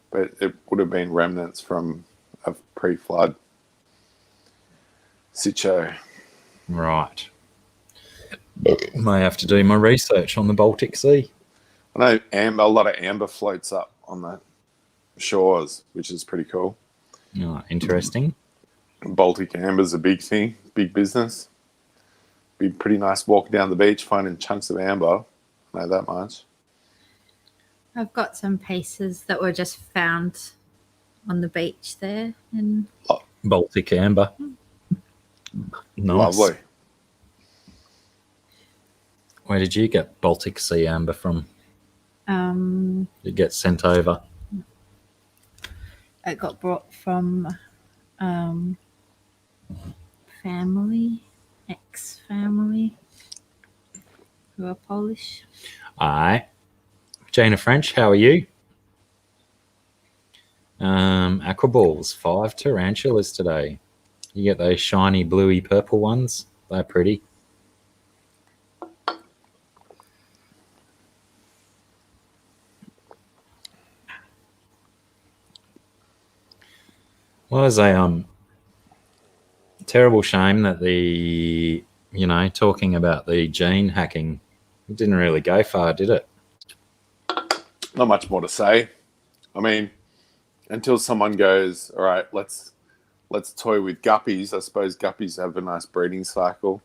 but it would have been remnants from a pre-flood situ. Right. May have to do my research on the Baltic Sea. I know a lot of amber floats up on the shores, which is pretty cool. Oh, interesting. Baltic amber's a big thing, big business. Be pretty nice walking down the beach finding chunks of amber. I know that much. I've got some pieces that were just found on the beach there. And Baltic amber. Nice. Lovely. Where did you get Baltic Sea amber from? It gets sent over. it got brought from ex-family, who are Polish. Aye. Jana French, how are you? Aquaballs, 5 tarantulas today. You get those shiny bluey purple ones. They're pretty. Well, it's a terrible shame that talking about the gene hacking, it didn't really go far, did it? Not much more to say. I mean, until someone goes, all right, let's toy with guppies. I suppose guppies have a nice breeding cycle.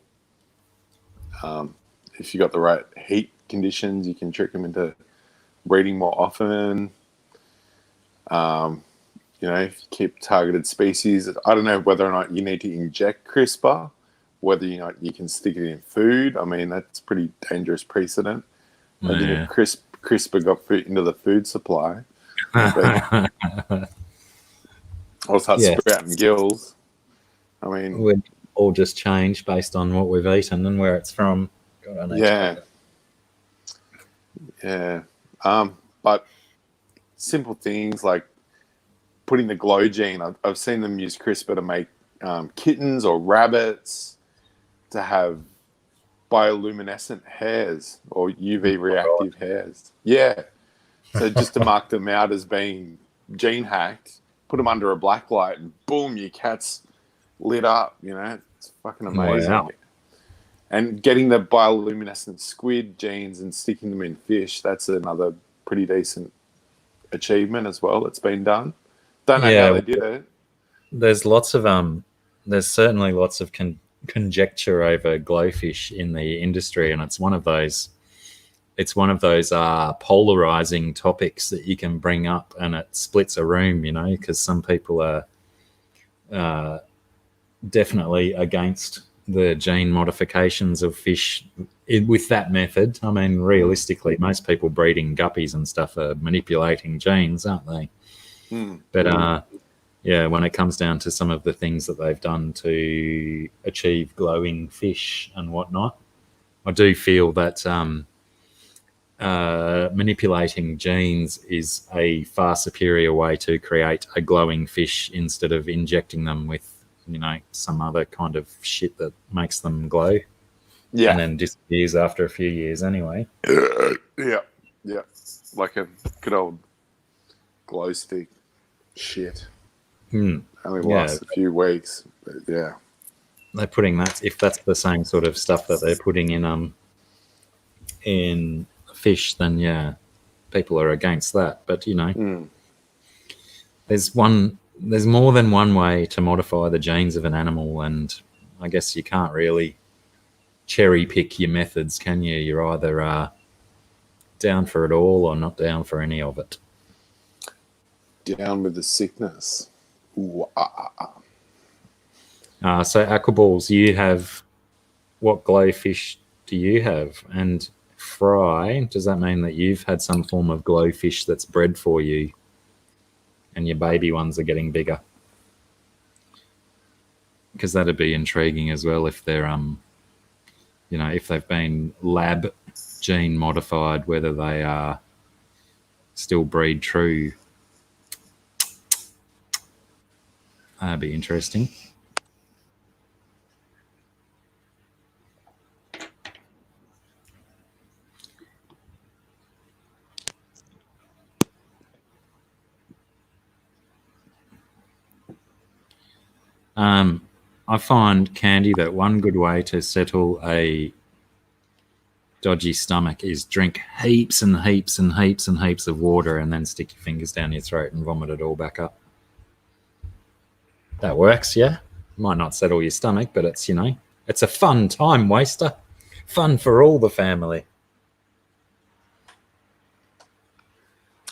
If you got the right heat conditions, you can trick them into breeding more often. If you keep targeted species, I don't know whether or not you need to inject CRISPR, whether you can stick it in food. I mean, that's pretty dangerous precedent. Imagine if CRISPR got into the food supply. Or start sprouting gills. I mean, we'd all just change based on what we've eaten and where it's from. God, I know. Yeah. But simple things like putting the glow gene. I've seen them use CRISPR to make kittens or rabbits to have bioluminescent hairs or UV reactive hairs. Yeah. So just to mark them out as being gene hacked, put them under a black light and boom, your cat's lit up. It's fucking amazing. Wow. And getting the bioluminescent squid genes and sticking them in fish, that's another pretty decent achievement as well. It's been done. Don't know how they did it. There's certainly lots of conjecture over glowfish in the industry, and it's one of those polarizing topics that you can bring up, and it splits a room, because some people are definitely against the gene modifications of fish with that method. I mean, realistically, most people breeding guppies and stuff are manipulating genes, aren't they? But when it comes down to some of the things that they've done to achieve glowing fish and whatnot, I do feel that manipulating genes is a far superior way to create a glowing fish instead of injecting them with, some other kind of shit that makes them glow. Yeah. And then disappears after a few years anyway. Yeah. Like a good old glow stick shit. Only lasts a few weeks, but yeah. They're putting that, if that's the same sort of stuff that they're putting in fish, then people are against that. But there's more than one way to modify the genes of an animal, and I guess you can't really cherry pick your methods, can you? You're either down for it all or not down for any of it. Down with the sickness. Ooh, So Aquaballs, you have, what glowfish do you have? And Fry, does that mean that you've had some form of glowfish that's bred for you and your baby ones are getting bigger? Because that'd be intriguing as well if they're, if they've been lab gene modified, whether they are still breed true. That'd be interesting. I find, Candy, that one good way to settle a dodgy stomach is drink heaps and heaps and heaps and heaps of water and then stick your fingers down your throat and vomit it all back up. That works, yeah? Might not settle your stomach, but it's, it's a fun time waster. Fun for all the family.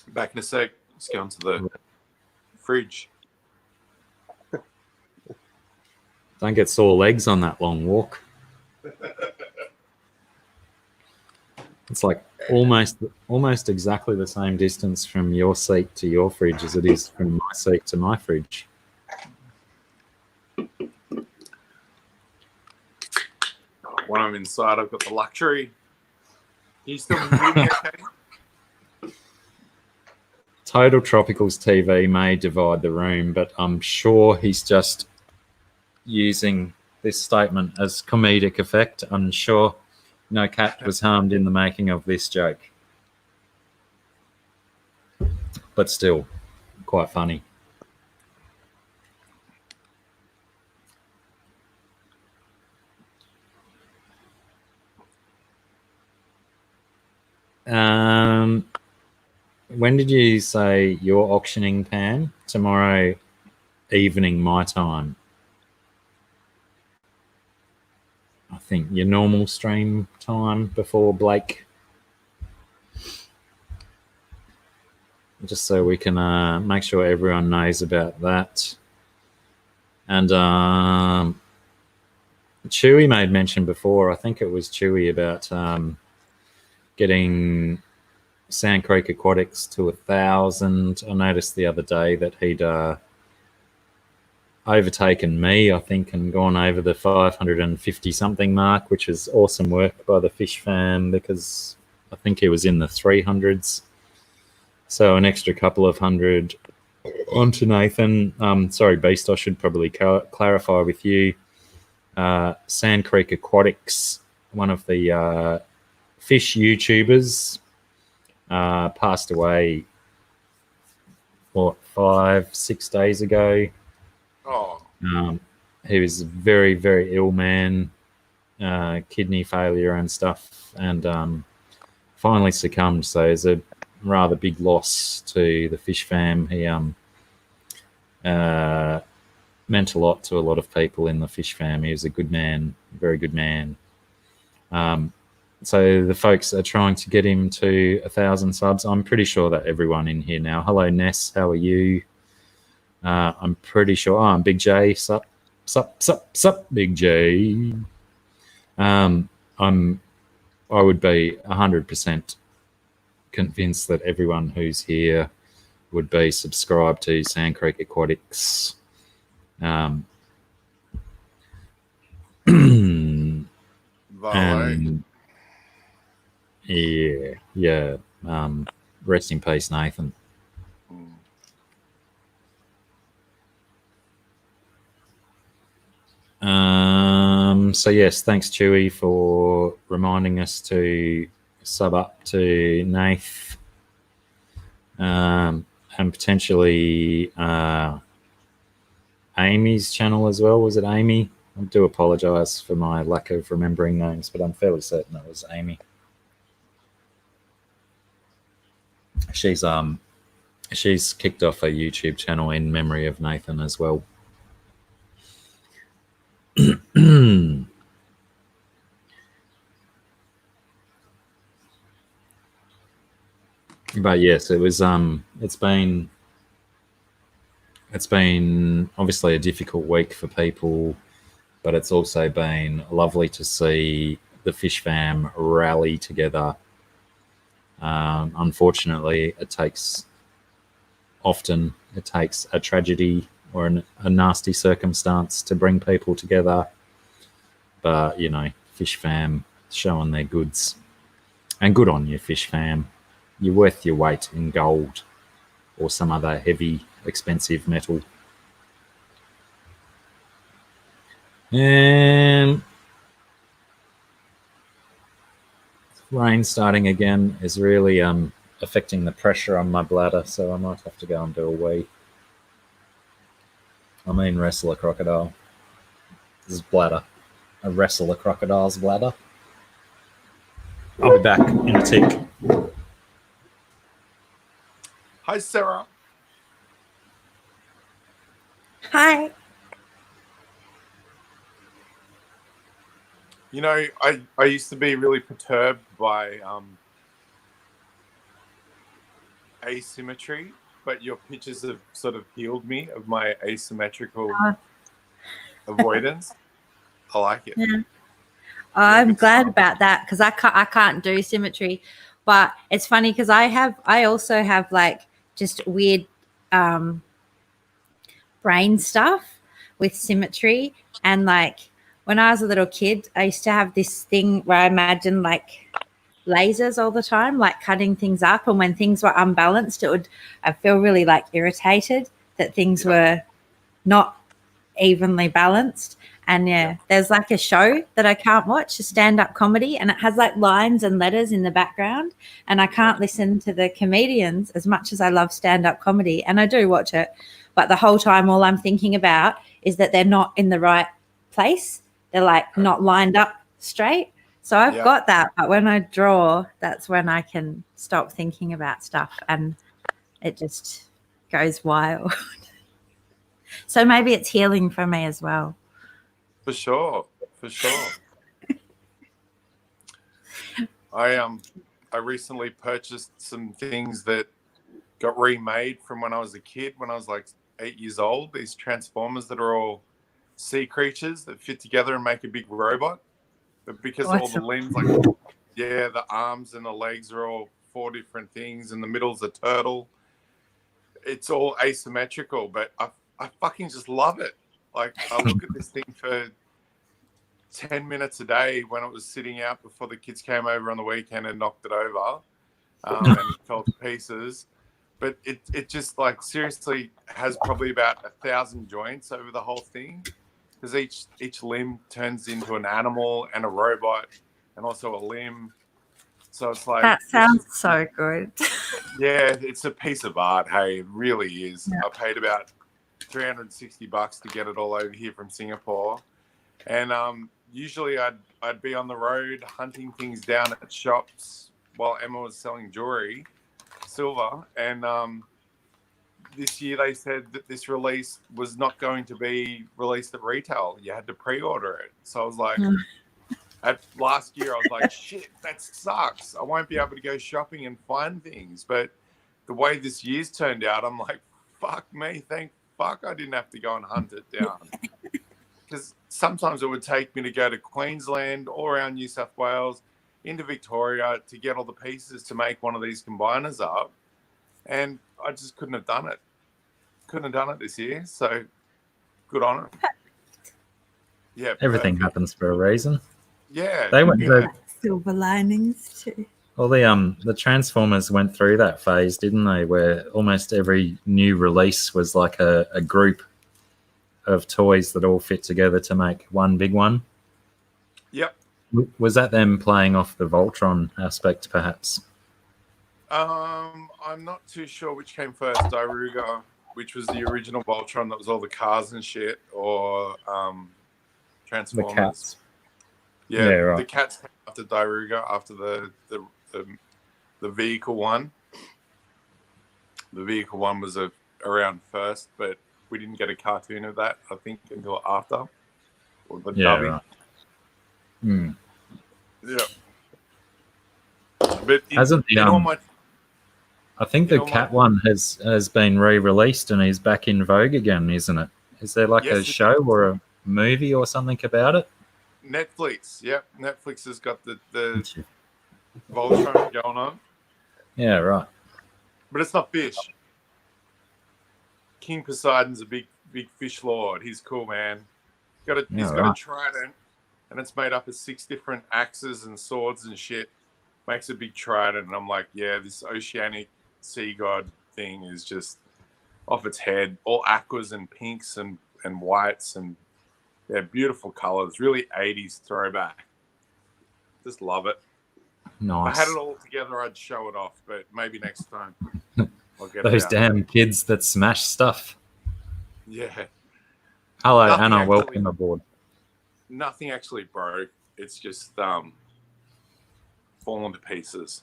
Back in a sec. Let's go into the fridge. Don't get sore legs on that long walk. It's like almost exactly the same distance from your seat to your fridge as it is from my seat to my fridge. When I'm inside, I've got the luxury. You still moving okay? Total Tropicals TV may divide the room, but I'm sure he's just using this statement as comedic effect. I'm sure no cat was harmed in the making of this joke. But still, quite funny. When did you say you're auctioning, Pam? Tomorrow evening, my time. I think your normal stream time before Blake. Just so we can make sure everyone knows about that. And Chewy made mention before, I think it was Chewy, about getting Sand Creek Aquatics to 1,000. I noticed the other day that he'd overtaken me, I think, and gone over the 550 something mark, which is awesome work by the Fish Fam, because I think he was in the 300s. So an extra couple of hundred onto Nathan. Sorry, Beast, I should probably clarify with you. Sand Creek Aquatics, one of the fish YouTubers, passed away, 5-6 days ago. Oh. He was a very, very ill man, kidney failure and stuff, and finally succumbed. So it's a rather big loss to the Fish Fam. He meant a lot to a lot of people in the Fish Fam. He was a good man, very good man. So the folks are trying to get him to 1,000 subs. I'm pretty sure that everyone in here now. Hello, Ness. How are you? I'm pretty sure. I'm Big J. Sup, Big J. I would be 100% convinced that everyone who's here would be subscribed to Sand Creek Aquatics. And yeah. Rest in peace, Nathan. So yes, thanks Chewy for reminding us to sub up to Nath, and potentially Amy's channel as well. Was it Amy? I do apologize for my lack of remembering names, but I'm fairly certain it was Amy. She's kicked off a YouTube channel in memory of Nathan as well. But yes, it was it's been obviously a difficult week for people but it's also been lovely to see the fish fam rally together. Unfortunately, it takes a tragedy or a nasty circumstance to bring people together. But, you know, fish fam showing their goods. And good on you, fish fam. You're worth your weight in gold or some other heavy, expensive metal. And rain starting again is really affecting the pressure on my bladder, so I might have to go and do a wee. I mean, wrestle a crocodile. This is bladder. I wrestle a crocodile's bladder. I'll be back in a tick. Hi, Sarah. Hi. You know, I used to be really perturbed by asymmetry, but your pictures have sort of healed me of my asymmetrical avoidance. I like it. Yeah. I'm glad about that because I can't do symmetry, but it's funny because I also have like just weird brain stuff with symmetry. And like when I was a little kid, I used to have this thing where I imagined like lasers all the time, like cutting things up, and when things were unbalanced, I feel really like irritated that things were not evenly balanced. And there's like a show that I can't watch, a stand-up comedy, and it has like lines and letters in the background, and I can't listen to the comedians as much as I love stand-up comedy, and I do watch it, but the whole time all I'm thinking about is that they're not in the right place. They're like not lined up straight. So I've got that, but when I draw, that's when I can stop thinking about stuff and it just goes wild. So maybe it's healing for me as well. For sure. I recently purchased some things that got remade from when I was a kid, when I was like 8 years old. These transformers that are all sea creatures that fit together and make a big robot. But because all the limbs, like the arms and the legs are all 4 different things, and the middle's a turtle. It's all asymmetrical, but I fucking just love it. Like, I look at this thing for 10 minutes a day when it was sitting out before the kids came over on the weekend and knocked it over and it fell to pieces. But it just, like, seriously has probably about 1,000 joints over the whole thing, because each limb turns into an animal and a robot and also a limb. So it's like... That sounds so good. Yeah, it's a piece of art, hey. It really is. Yeah. I paid about $360 to get it all over here from Singapore, and usually I'd be on the road hunting things down at shops while Emma was selling silver, and this year they said that this release was not going to be released at retail. You had to pre-order it. So I was like, last year I was like, shit, that sucks. I won't be able to go shopping and find things. But the way this year's turned out, I'm like, fuck me, thank fuck I didn't have to go and hunt it down. Because sometimes it would take me to go to Queensland or around New South Wales into Victoria to get all the pieces to make one of these combiners up. And I just couldn't have done it. Couldn't have done it this year. So good on it. Yeah. Everything happens for a reason. Yeah. They went silver linings too. Well, the Transformers went through that phase, didn't they? Where almost every new release was like a group of toys that all fit together to make one big one. Yep. Was that them playing off the Voltron aspect, perhaps? I'm not too sure which came first, Daruga, which was the original Voltron that was all the cars and shit, or Transformers. The cats. Yeah, right. The cats came after Daruga, after the vehicle one. The vehicle one was around first, but we didn't get a cartoon of that, I think, until after. Or the dubbing. Right. Hmm. Yeah. But I think the cat one has been re-released and is back in vogue again, isn't it? Is there like a show or a... movie or something about it? Netflix. Yep, Netflix has got the Voltron going on, Yeah, right. but it's not fish. King Poseidon's a big fish lord. He's cool, man. He's got a trident, and it's made up of 6 different axes and swords and shit. Makes a big trident, and I'm like, yeah, this oceanic sea god thing is just off its head. All aquas and pinks and whites, and they're beautiful colors. Really 80s throwback. Just love it. Nice. If I had it all together, I'd show it off, but maybe next time I'll get Those it out. damn kids that smash stuff. Yeah. Hello, Nothing Anna. actually- Welcome aboard. Nothing actually broke. It's just fallen to pieces.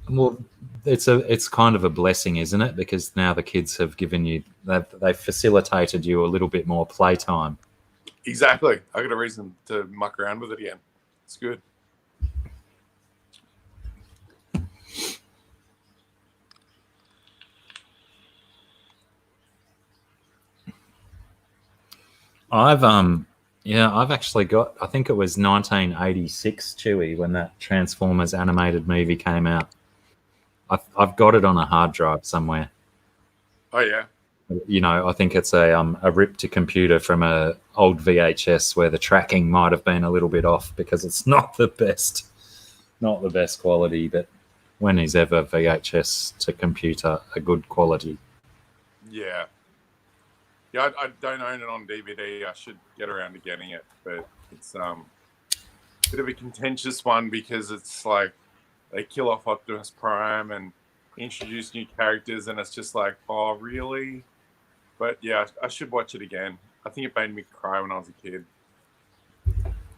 Well, it's kind of a blessing, isn't it? Because now the kids have given you, they've facilitated you a little bit more playtime. Exactly. I got a reason to muck around with it again. It's good. I've actually got, I think it was 1986, Chewy, when that Transformers animated movie came out. I've got it on a hard drive somewhere. Oh yeah. You know, I think it's a rip to computer from a old VHS where the tracking might have been a little bit off because it's not the best quality. But when is ever VHS to computer a good quality? Yeah. Yeah, I don't own it on DVD. I should get around to getting it, but it's a bit of a contentious one because it's like they kill off Optimus Prime and introduce new characters, and it's just like, oh, really? But yeah, I should watch it again. I think it made me cry when I was a kid.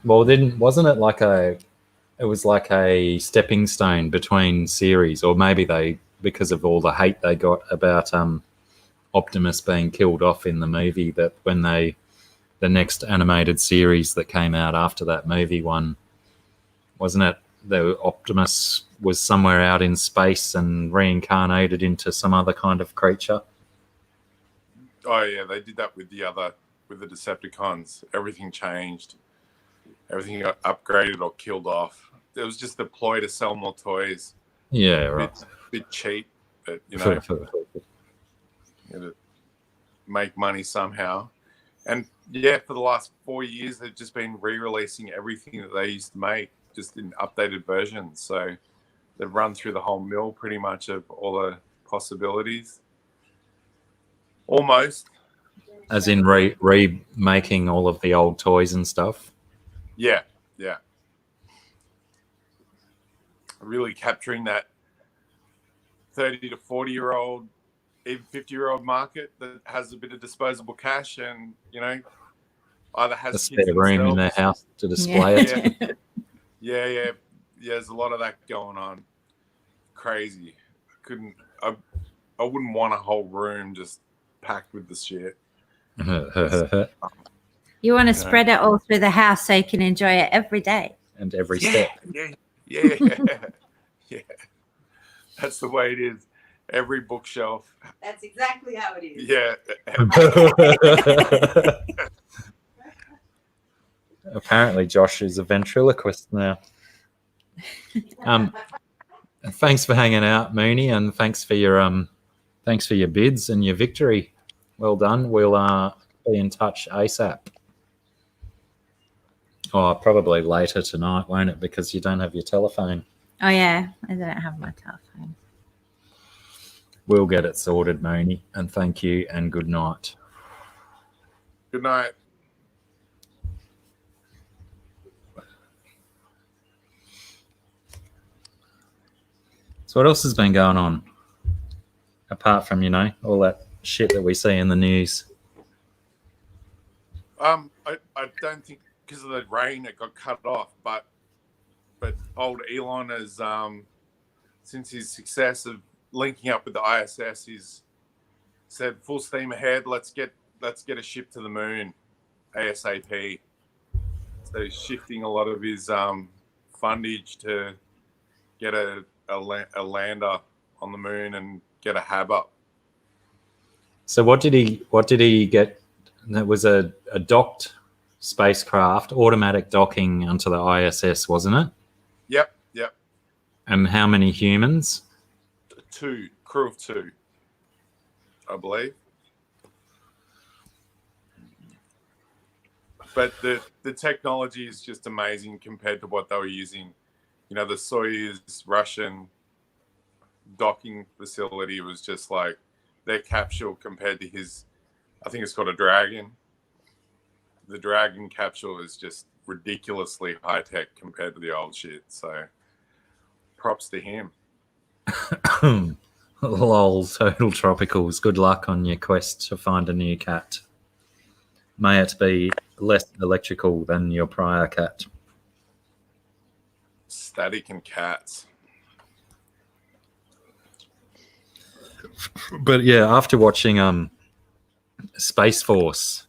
Well, wasn't it like it was like a stepping stone between series, or maybe because of all the hate they got about Optimus being killed off in the movie, that when the next animated series that came out after that movie one, wasn't it, the Optimus was somewhere out in space and reincarnated into some other kind of creature? Oh yeah, they did that with the Decepticons. Everything changed. Everything got upgraded or killed off. It was just a ploy to sell more toys. Yeah, right. A bit cheap, but you know, to make money somehow. And yeah, for the last 4 years, they've just been re-releasing everything that they used to make, just in updated versions. So they've run through the whole mill pretty much of all the possibilities. Almost. As in remaking all of the old toys and stuff? Yeah. Really capturing that 30 to 40-year-old, even 50-year-old market that has a bit of disposable cash and, you know, either has a spare room in their house to display it. Yeah. There's a lot of that going on. Crazy. I wouldn't want a whole room just packed with this shit. You want to spread it all through the house so you can enjoy it every day. And every step. Yeah. That's the way it is. Every bookshelf. That's exactly how it is. Yeah. Apparently Josh is a ventriloquist now. Thanks for hanging out, Mooney, and thanks for your bids and your victory. Well done. We'll be in touch ASAP. Oh, probably later tonight, won't it? Because you don't have your telephone. Oh yeah, I don't have my telephone. We'll get it sorted, Mooney, and thank you and good night. Good night. So what else has been going on? Apart from, all that shit that we see in the news. I don't think because of the rain it got cut off, but old Elon has since his success of linking up with the ISS, he's said full steam ahead. Let's get a ship to the moon ASAP. So he's shifting a lot of his fundage to get a lander on the moon and get a hab up. So what did he get? That was a docked spacecraft, automatic docking onto the ISS, wasn't it? Yep. And how many humans? 2, crew of 2, I believe. But the technology is just amazing compared to what they were using. You know, the Soyuz Russian docking facility was just like their capsule compared to his, I think it's called a Dragon. The Dragon capsule is just ridiculously high tech compared to the old shit. So props to him. Lol, Total Tropicals. Good luck on your quest to find a new cat. May it be less electrical than your prior cat. Static and cats. But yeah, after watching Space Force,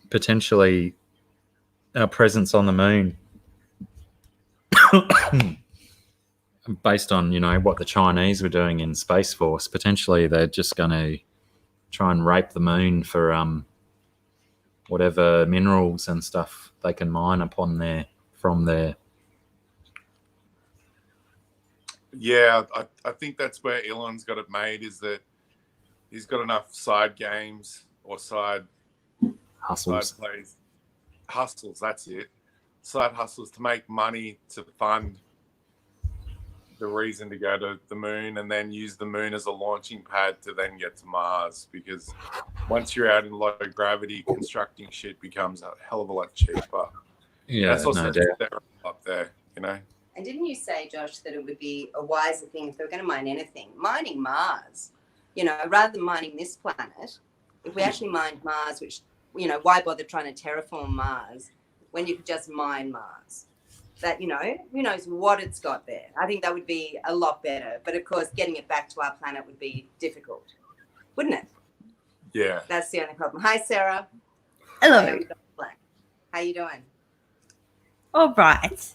potentially our presence on the moon, based on, you know, what the Chinese were doing in Space Force, potentially they're just going to try and rape the moon for whatever minerals and stuff they can mine from there. Yeah, I think that's where Elon's got it made, is that he's got enough side games or side Hustles. plays. Hustles, that's it. Side hustles to make money to fund the reason to go to the moon, and then use the moon as a launching pad to then get to Mars, because once you're out in low gravity, constructing shit becomes a hell of a lot cheaper. Yeah, that's also no doubt. up there, you know. And didn't you say, Josh, that it would be a wiser thing if they were going to mine anything, mining Mars, you know, rather than mining this planet? If we actually mined Mars, which, you know, why bother trying to terraform Mars when you could just mine Mars? That, you know, who knows what it's got there. I think that would be a lot better. But of course, getting it back to our planet would be difficult, wouldn't it? Yeah. That's the only problem. Hi, Sarah. Hello. How you doing? All right.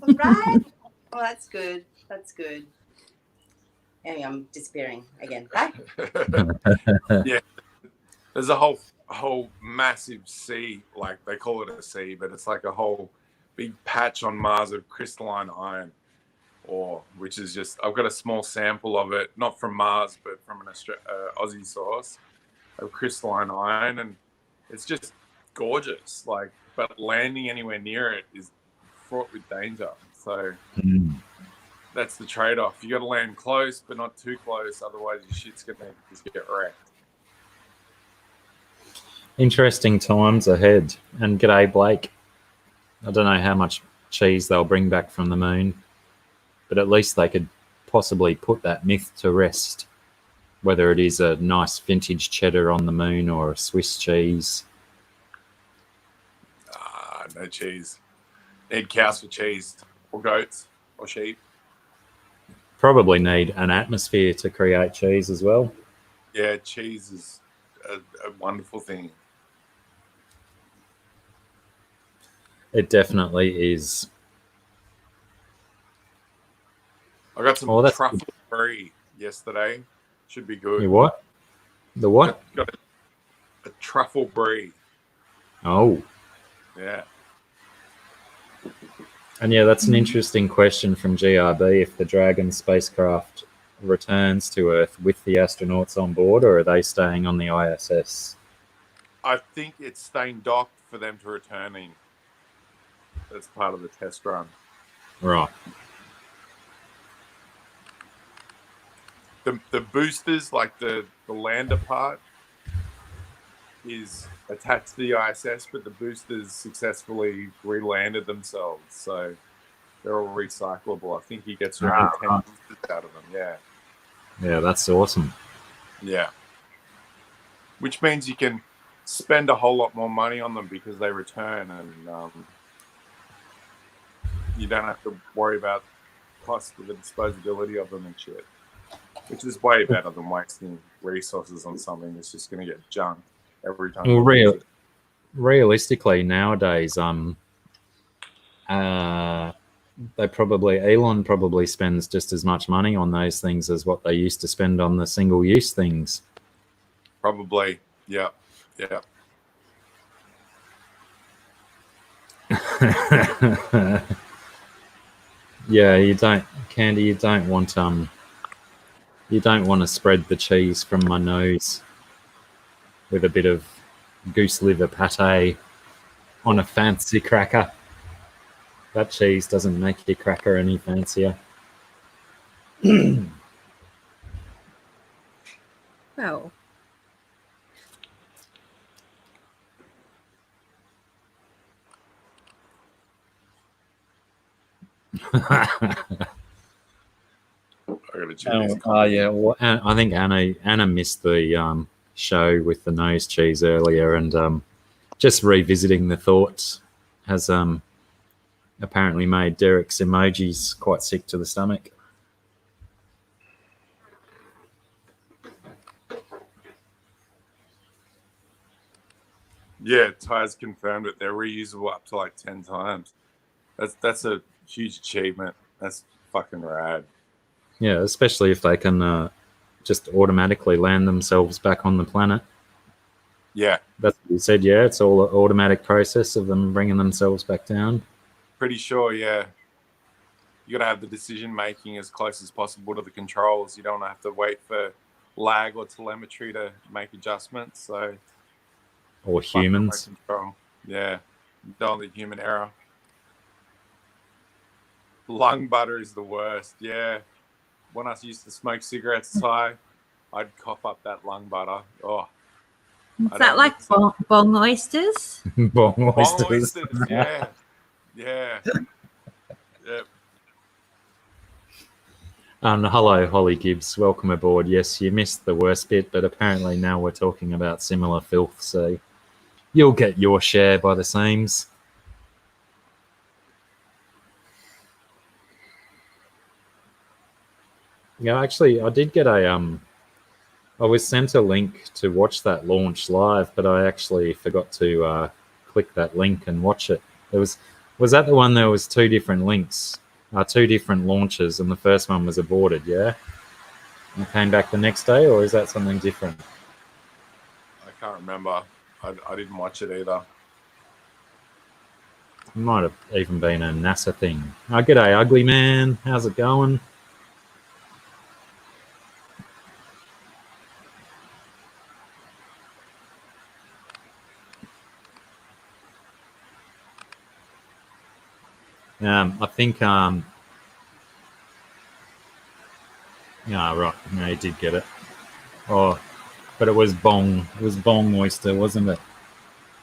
All right. Oh, that's good. That's good. Anyway, I'm disappearing again. Bye. Yeah. There's a whole massive sea, like they call it a sea, but it's like a whole big patch on Mars of crystalline iron ore, which is just, I've got a small sample of it, not from Mars, but from an Aussie source of crystalline iron, and it's just gorgeous. Like, but landing anywhere near it is fraught with danger. So that's the trade-off. You got to land close, but not too close, otherwise your shit's gonna just get wrecked. Interesting times ahead. And g'day, Blake. I don't know how much cheese they'll bring back from the moon, but at least they could possibly put that myth to rest, whether it is a nice vintage cheddar on the moon or a Swiss cheese. No cheese. Need cows for cheese, or goats, or sheep. Probably need an atmosphere to create cheese as well. Yeah, cheese is a wonderful thing. It definitely is. I got some truffle brie yesterday. Should be good. You what? The what? Got a truffle brie. Oh. Yeah. And yeah, that's an interesting question from GRB. If the Dragon spacecraft returns to Earth with the astronauts on board, or are they staying on the ISS? I think it's staying docked for them to return in. That's part of the test run. Right. The boosters, like the lander part, is attached to the ISS, but the boosters successfully re-landed themselves, so they're all recyclable. I think he gets around 10 boosters out of them. Yeah. Yeah, that's awesome. Yeah. Which means you can spend a whole lot more money on them because they return, and you don't have to worry about cost of the disposability of them and shit. Which is way better than wasting resources on something that's just going to get junked every time. Well, realistically, nowadays, Elon probably spends just as much money on those things as what they used to spend on the single-use things. Probably, yeah. Yeah, you don't, Candy. You don't want to spread the cheese from my nose with a bit of goose liver pate on a fancy cracker. That cheese doesn't make your cracker any fancier. Well, I gotta check this. Yeah. Well, I think Anna missed the show with the nose cheese earlier, and just revisiting the thoughts has apparently made Derek's emojis quite sick to the stomach. Yeah, Ty's confirmed that they're reusable up to like 10 times. That's a huge achievement. That's fucking rad. Yeah, especially if they can just automatically land themselves back on the planet. Yeah, That's what you said, yeah? It's all an automatic process of them bringing themselves back down. pretty sure, yeah. You gotta have the decision making as close as possible to the controls. You don't have to wait for lag or telemetry to make adjustments. So Or humans. control. Yeah, don't the human error. Lung butter is the worst. Yeah, when I used to smoke cigarettes, I'd cough up that lung butter. Oh, is that like bong oysters? Bong bong oysters. oysters. Yeah, yeah. Yep. Hello, Holly Gibbs. Welcome aboard. Yes, you missed the worst bit, but apparently now we're talking about similar filth, so you'll get your share by the seams. Yeah, actually, I did get I was sent a link to watch that launch live, but I actually forgot to click that link and watch it. Was that the one? There was two different links, two different launches, and the first one was aborted. Yeah, and came back the next day, or is that something different? I can't remember. I didn't watch it either. It might have even been a NASA thing. Oh, g'day, ugly man. How's it going? I think yeah, right. No, he did get it. Oh, but it was bong oyster, wasn't it?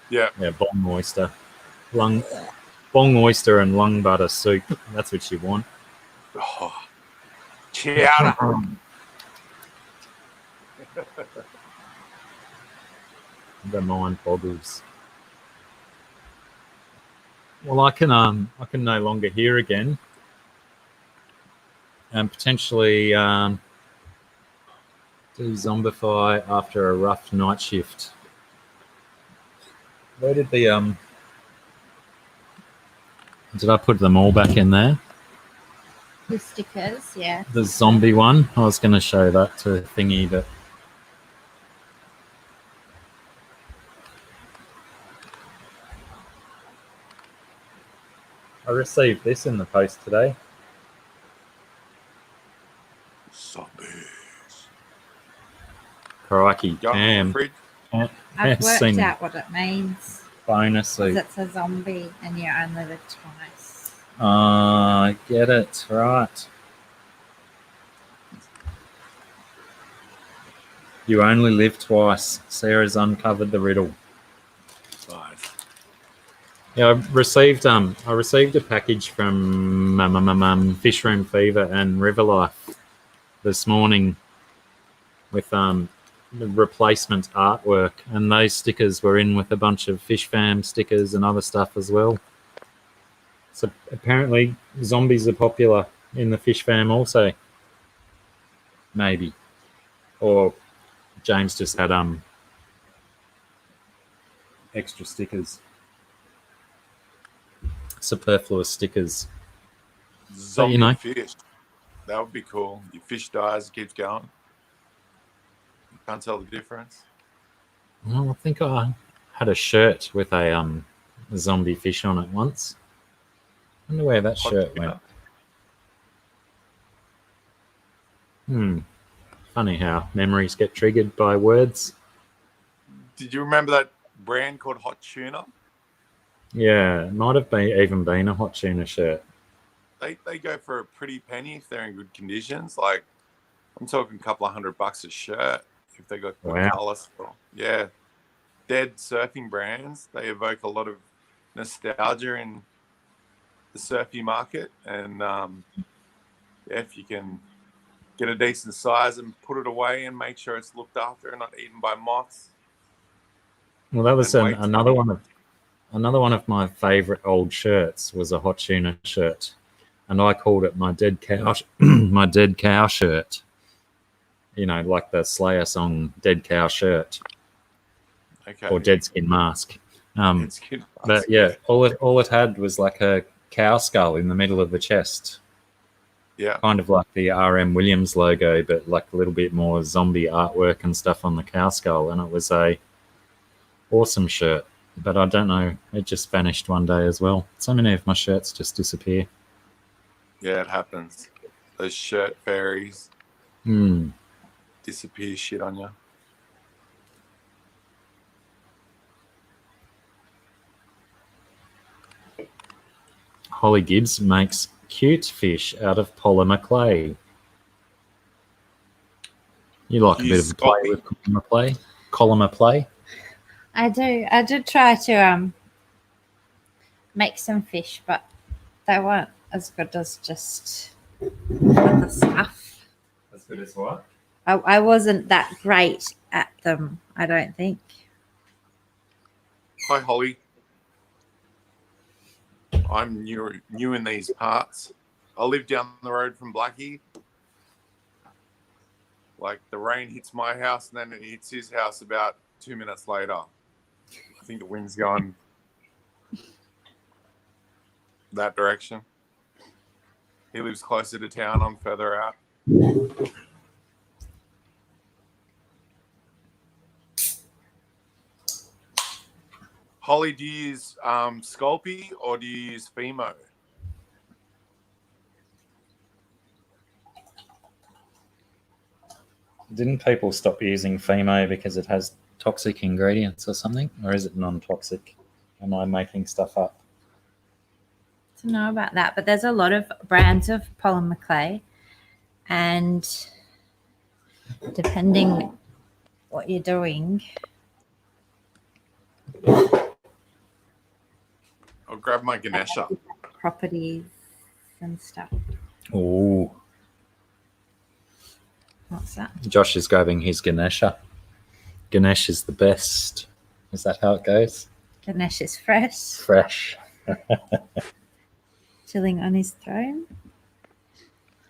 Yeah. Yeah, bong oyster. Bong oyster and lung butter soup. That's what you want. Oh, chowder. The mind boggles. Well, I can no longer hear again, and potentially do zombify after a rough night shift. Where did the did I put them all back in there? The stickers, yeah. The zombie one. I was going to show that to Thingy, but I received this in the post today. Zombies. Crikey, Got damn. I've worked out what it means. Bonus soup. It's a zombie and you only live twice. I get it, right. You only live twice. Sarah's uncovered the riddle. Nice. Yeah, I received a package from Fish Room Fever and River Life this morning with the replacement artwork, and those stickers were in with a bunch of Fish Fam stickers and other stuff as well. So apparently zombies are popular in the Fish Fam also. Maybe. Or James just had extra stickers. Superfluous stickers. Zombie you know. fish. That would be cool. Your fish dies, keeps going. You can't tell the difference. Well, I think I had a shirt with a zombie fish on it once. wonder where that Hot shirt tuna. went. Funny how memories get triggered by words. Did you remember that brand called Hot Tuna? Yeah, it might have even been a hot tuna shirt. They go for a pretty penny if they're in good conditions. Like, I'm talking a couple of $100 a shirt if they got good Wow. colour still. Yeah. Dead surfing brands, they evoke a lot of nostalgia in the surfy market. And if you can get a decent size and put it away and make sure it's looked after and not eaten by moths. Well, that was And wait another one of my favorite old shirts was a hot tuna shirt, and I called it my dead cow my dead cow shirt. You know, like the Slayer song "Dead Cow Shirt" Okay. or "Dead Skin Mask." It's good. But yeah, all it had was like a cow skull in the middle of the chest, Yeah. kind of like the R.M. Williams logo, but like a little bit more zombie artwork and stuff on the cow skull, and it was a awesome shirt. But I don't know, it just vanished one day as well. So many of my shirts just disappear. Yeah, it happens. Those shirt fairies disappear shit on you. Holly Gibbs makes cute fish out of polymer clay. You like a bit of play with polymer play? I do. I did try to make some fish, but they weren't as good as just the stuff. As good as what? I wasn't that great at them, I don't think. Hi, Holly. I'm new in these parts. I live down the road from Blacky. Like, the rain hits my house and then it hits his house about 2 minutes later. I think the wind's going that direction. He lives closer to town. I'm further out. Holly, do you use Sculpey or do you use Fimo? Didn't people stop using Fimo because it has toxic ingredients or something? Or is it non-toxic? Am I making stuff up? To know about that, but there's a lot of brands of polymer clay, and depending what you're doing, I'll grab my Ganesha. properties and stuff. Ooh, What's that? Josh is grabbing his Ganesha. Ganesh is the best. Is that how it goes? Ganesh is fresh, Fresh. chilling on his throne.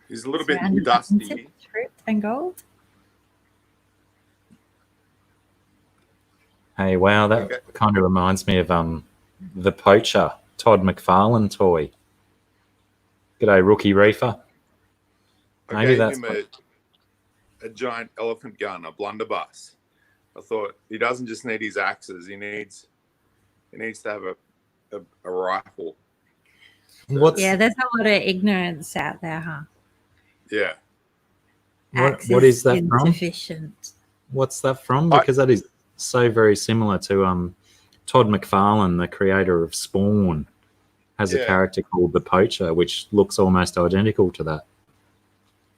He's a little bit surrounded by dusty. incense, fruit and gold. Hey, wow, that Okay. kind of reminds me of the Poacher, Todd McFarlane toy. G'day, Rookie Reefer. I Maybe gave that's him a giant elephant gun, a blunderbuss. I thought he doesn't just need his axes; he needs to have a rifle. What's Yeah, there's a lot of ignorance out there, huh? Yeah, what is that from? Insufficient. What's that from? Because that is so very similar to Todd McFarlane, the creator of Spawn, has a Yeah. character called the Poacher, which looks almost identical to that.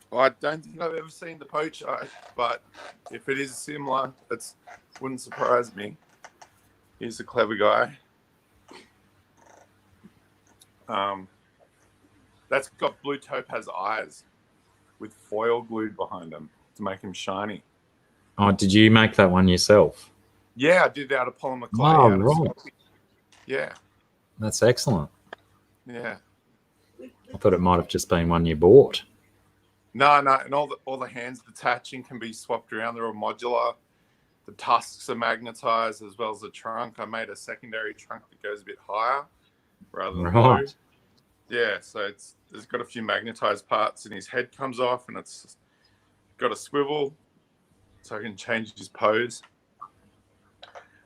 well, I don't think I've ever seen the Poacher, but if it is similar, it wouldn't surprise me. He's a clever guy. That's got blue topaz eyes with foil glued behind them to make him shiny. Oh, did you make that one yourself? Yeah, I did it out of polymer clay. Oh, out of right. Scungey. Yeah, That's excellent. yeah. I thought it might have just been one you bought. No, and all the hands detaching can be swapped around. They're all modular. The tusks are magnetized as well as the trunk. I made a secondary trunk that goes a bit higher rather than low. Right. Yeah, so there's got a few magnetized parts, and his head comes off, and it's got a swivel, so I can change his pose.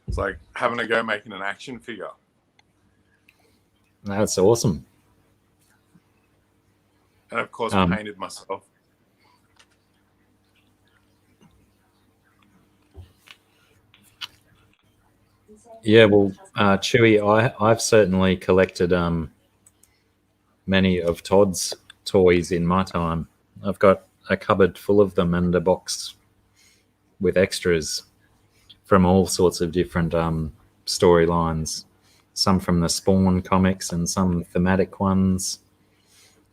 It's like having a go making an action figure. That's awesome. And of course, Um, painted myself. Yeah, well, Chewy, I've certainly collected many of Todd's toys in my time. I've got a cupboard full of them and a box with extras from all sorts of different storylines. Some from the Spawn comics and some thematic ones.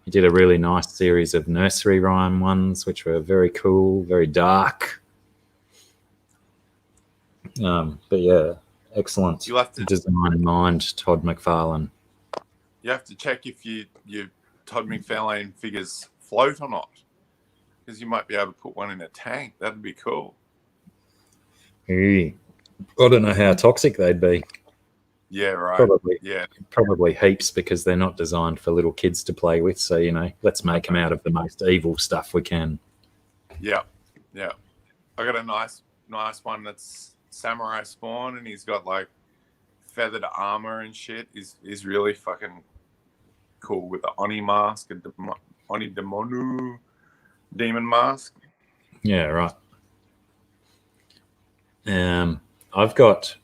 He did a really nice series of nursery rhyme ones, which were very cool, very dark. But yeah, excellent You'll have to design in mind, Todd McFarlane. You have to check if your Todd McFarlane figures float or not, because you might be able to put one in a tank. That'd be cool. I don't know how toxic they'd be. Yeah, right. Probably, Yeah, probably heaps, because they're not designed for little kids to play with. So, let's make them out of the most evil stuff we can. yeah. I got a nice one that's Samurai Spawn, and he's got like feathered armor and shit. He's really fucking cool with the Oni mask and the Oni Demonu demon mask. Yeah, right. I've got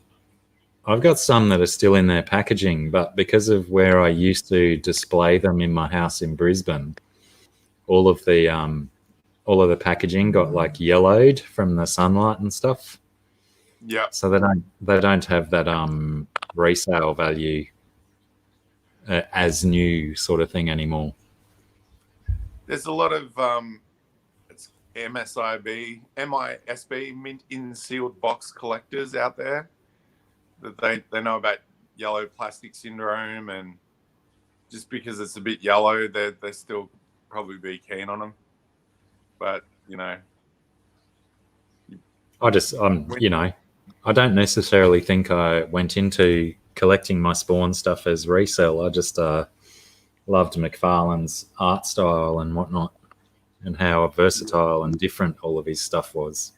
some that are still in their packaging, but because of where I used to display them in my house in Brisbane, all of the packaging got like yellowed from the sunlight and stuff. Yeah. So they don't have that resale value as new sort of thing anymore. There's a lot of it's MISB, mint in sealed box collectors out there that they know about yellow plastic syndrome, and just because it's a bit yellow, they still probably be keen on them. But I don't necessarily think I went into collecting my Spawn stuff as resale. I just loved McFarlane's art style and whatnot, and how versatile and different all of his stuff was.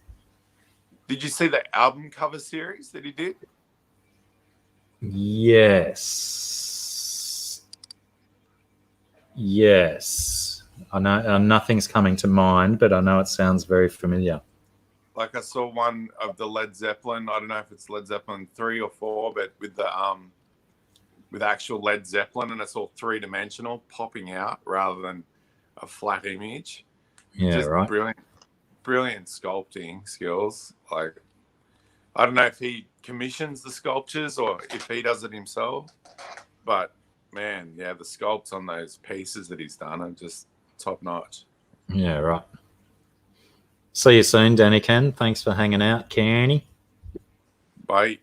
Did you see the album cover series that he did? Yes. I know nothing's coming to mind, but I know it sounds very familiar. Like I saw one of the Led Zeppelin. I don't know if it's Led Zeppelin 3 or 4, but with the with actual Led Zeppelin, and it's all 3-dimensional, popping out rather than a flat image. Yeah, just right. Brilliant sculpting skills. Like, I don't know if he commissions the sculptures or if he does it himself, but man, yeah, the sculpts on those pieces that he's done are just top notch. Yeah, right. See you soon, Danny Ken. Thanks for hanging out, Kearney. Bye.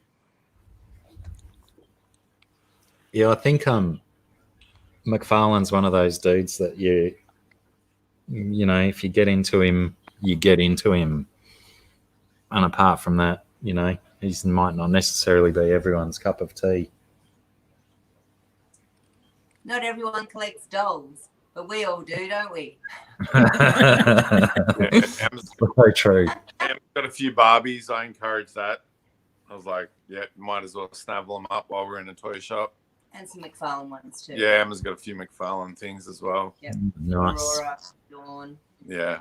Yeah, I think McFarlane's one of those dudes that you if you get into him, you get into him. And apart from that, he might not necessarily be everyone's cup of tea. Not everyone collects dolls, but we all do, don't we? So true. Em's got a few Barbies. I encourage that. I was like, yeah, might as well snavel them up while we're in a toy shop. And some McFarlane ones too. Yeah, Emma's got a few McFarlane things as well. Yep. Nice. Aurora, Dawn. Yeah.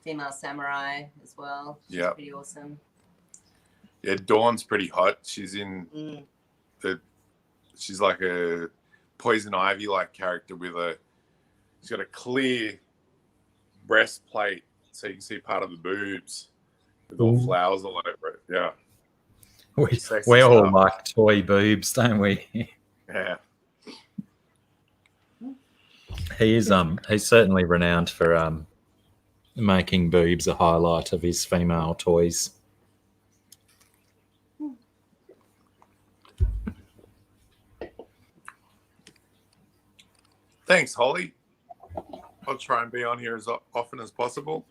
Female Samurai as well. She's pretty awesome. Yeah, Dawn's pretty hot. She's in she's like a Poison Ivy like character she's got a clear breastplate so you can see part of the boobs with all flowers all over it. Yeah. We all like toy boobs, don't we? Yeah. He's certainly renowned for making boobs a highlight of his female toys. Thanks, Holly. I'll try and be on here as often as possible.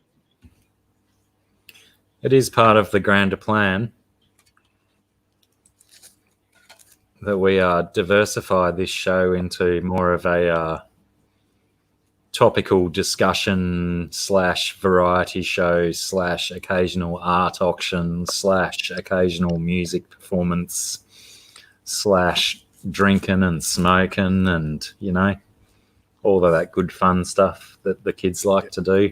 It is part of the grander plan that we diversify this show into more of a topical discussion / variety show / occasional art auction / occasional music performance / drinking and smoking and, all of that good fun stuff that the kids like to do.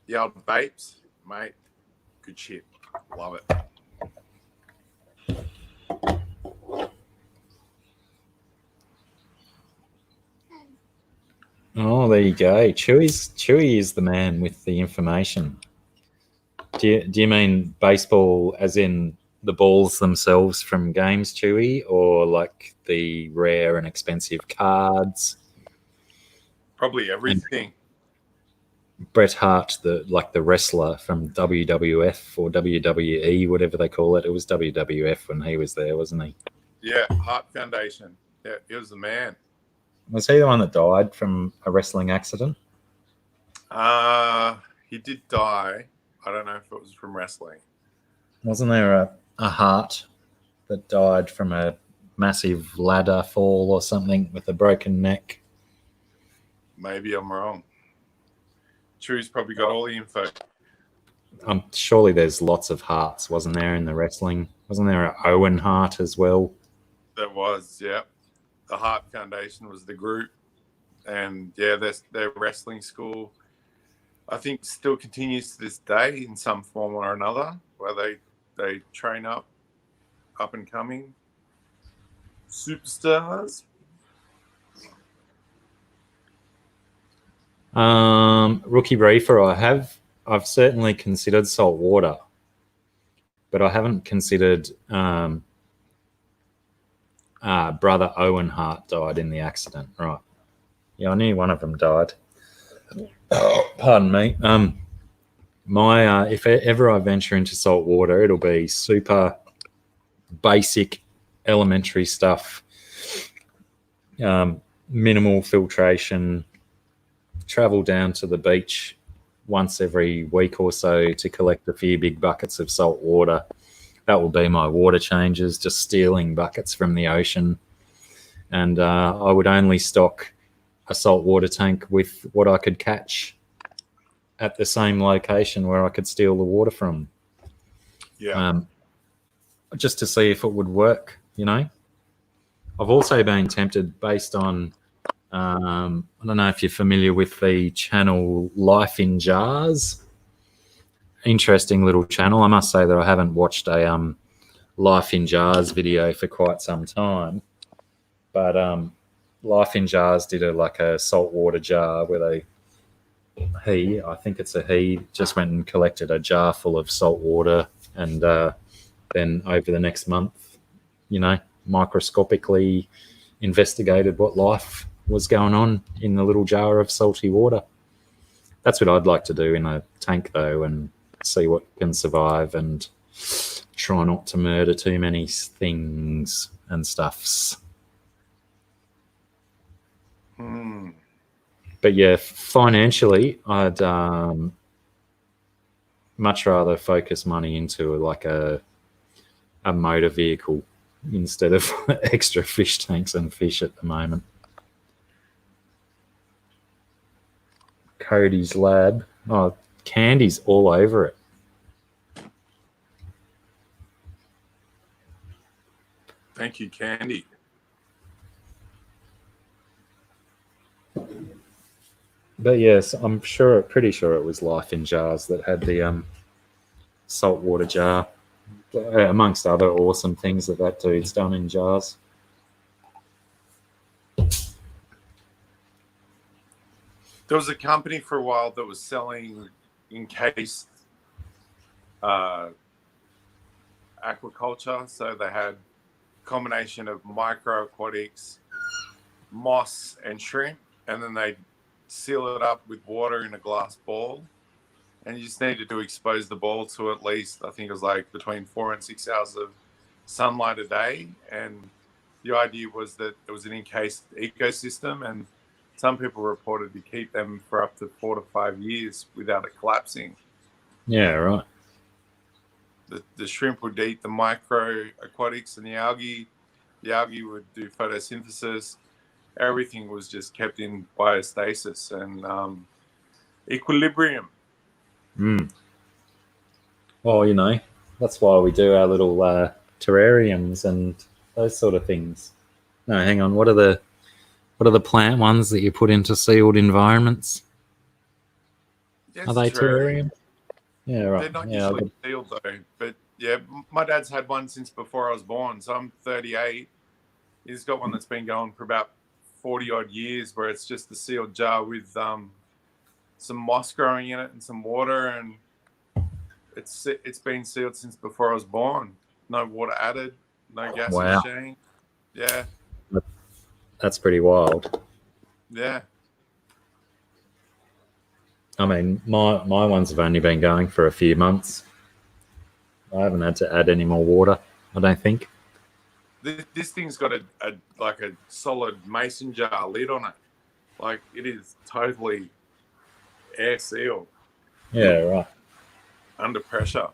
The old vapes, mate. Good shit. Love it. Oh, there you go. Chewy is the man with the information. Do you mean baseball as in the balls themselves from games, Chewy, or like the rare and expensive cards? Probably everything. Bret Hart, the wrestler from WWF or WWE, whatever they call it. It was WWF when he was there, wasn't he? Yeah, Heart Foundation. Yeah, he was the man. Was he the one that died from a wrestling accident? He did die. I don't know if it was from wrestling. Wasn't there a Hart that died from a massive ladder fall or something with a broken neck? Maybe I'm wrong. Drew's probably got all the info. Surely there's lots of Harts, wasn't there, in the wrestling? Wasn't there an Owen Hart as well? There was, yeah. The Heart Foundation was the group. And, yeah, their wrestling school, I think, still continues to this day in some form or another, where they train up and coming superstars. Rookie briefer, I've certainly considered salt water, but I haven't considered brother Owen Hart died in the accident. Right. Yeah, I knew one of them died. Oh, pardon me. If ever I venture into salt water, it'll be super basic elementary stuff, minimal filtration, travel down to the beach once every week or so to collect a few big buckets of salt water. That will be my water changes, just stealing buckets from the ocean. And I would only stock a salt water tank with what I could catch at the same location where I could steal the water from. Yeah. Just to see if it would work, you know. I've also been tempted based on I don't know if you're familiar with the channel Life in Jars. Interesting little channel. I must say that I haven't watched a Life in Jars video for quite some time. But Life in Jars did a saltwater jar where I think it's a he, just went and collected a jar full of salt water and then over the next month, you know, microscopically investigated what life was going on in the little jar of salty water. That's what I'd like to do in a tank, though, and see what can survive and try not to murder too many things and stuffs. But yeah, financially, I'd much rather focus money into like a motor vehicle instead of extra fish tanks and fish at the moment. Cody's lab. Oh, candy's all over it. Thank you, Candy. But yes, pretty sure it was Life in Jars that had the saltwater jar, amongst other awesome things that dude's done in jars. There was a company for a while that was selling encased aquaculture. So they had a combination of microaquatics, moss, and shrimp, and then they seal it up with water in a glass ball. And you just needed to expose the ball to at least, I think it was like between 4 and 6 hours of sunlight a day. And the idea was that it was an encased ecosystem, and some people reported to keep them for up to 4 to 5 years without it collapsing. Yeah, right. The shrimp would eat the microaquatics and the algae. The algae would do photosynthesis. Everything was just kept in biostasis and equilibrium. Well, you know, that's why we do our little terrariums and those sort of things. No, hang on. What are What are the plant ones that you put into sealed environments? Yes, Are they true. terrarium? Yeah, right. They're not Yeah, usually sealed though. But yeah, my dad's had one since before I was born. So I'm 38. He's got one that's been going for about 40 odd years, where it's just a sealed jar with some moss growing in it and some water, and it's been sealed since before I was born. No water added, no gas Wow. exchange. Yeah, that's pretty wild. yeah. I mean, my ones have only been going for a few months. I haven't had to add any more water, I don't think. This thing's got a like a solid mason jar lid on it. Like, it is totally air sealed Yeah, right. under pressure.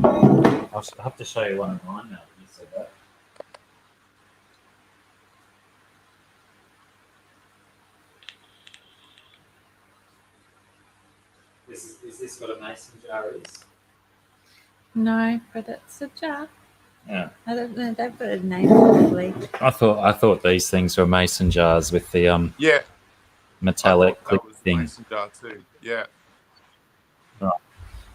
I'll have to show you one of mine now. You said that. Is this what a mason jar is? No, but it's a jar. Yeah. I don't know. They've got a name probably. I thought these things were mason jars with the Yeah, metallic that was the thing. mason jar too. Yeah,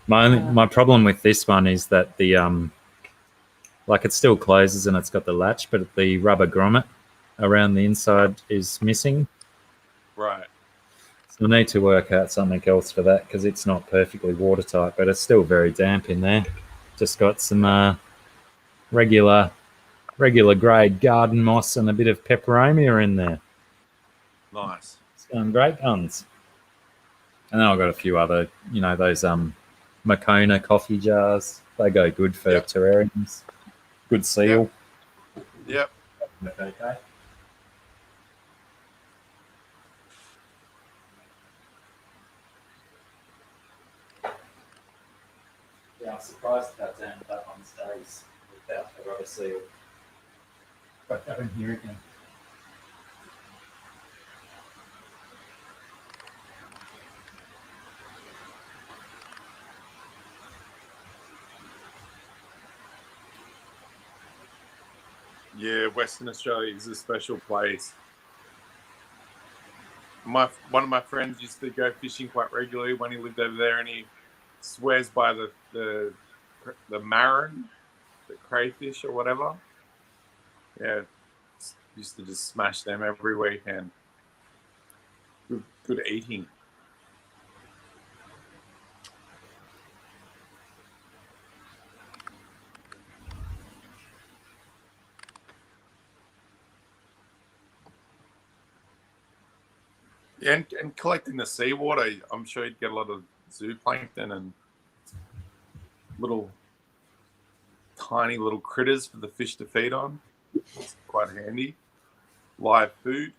My problem with this one is that the like, it still closes and it's got the latch, but the rubber grommet around the inside is missing. right. So I need to work out something else for that, because it's not perfectly watertight, but it's still very damp in there. Just got some regular grade garden moss and a bit of peperomia in there. Nice. It's going great guns. And then I've got a few other, those Makona coffee jars. They go good for terrariums. Good seal. Yep. Okay. Yeah, I'm surprised how damn that one stays without the rubber seal. But go in here again. Yeah, Western Australia is a special place. One of my friends used to go fishing quite regularly when he lived over there, and he swears by the marron, the crayfish or whatever. Yeah, used to just smash them every weekend. Good eating. Yeah, and collecting the seawater, I'm sure you'd get a lot of zooplankton and tiny little critters for the fish to feed on. It's quite handy. Live food.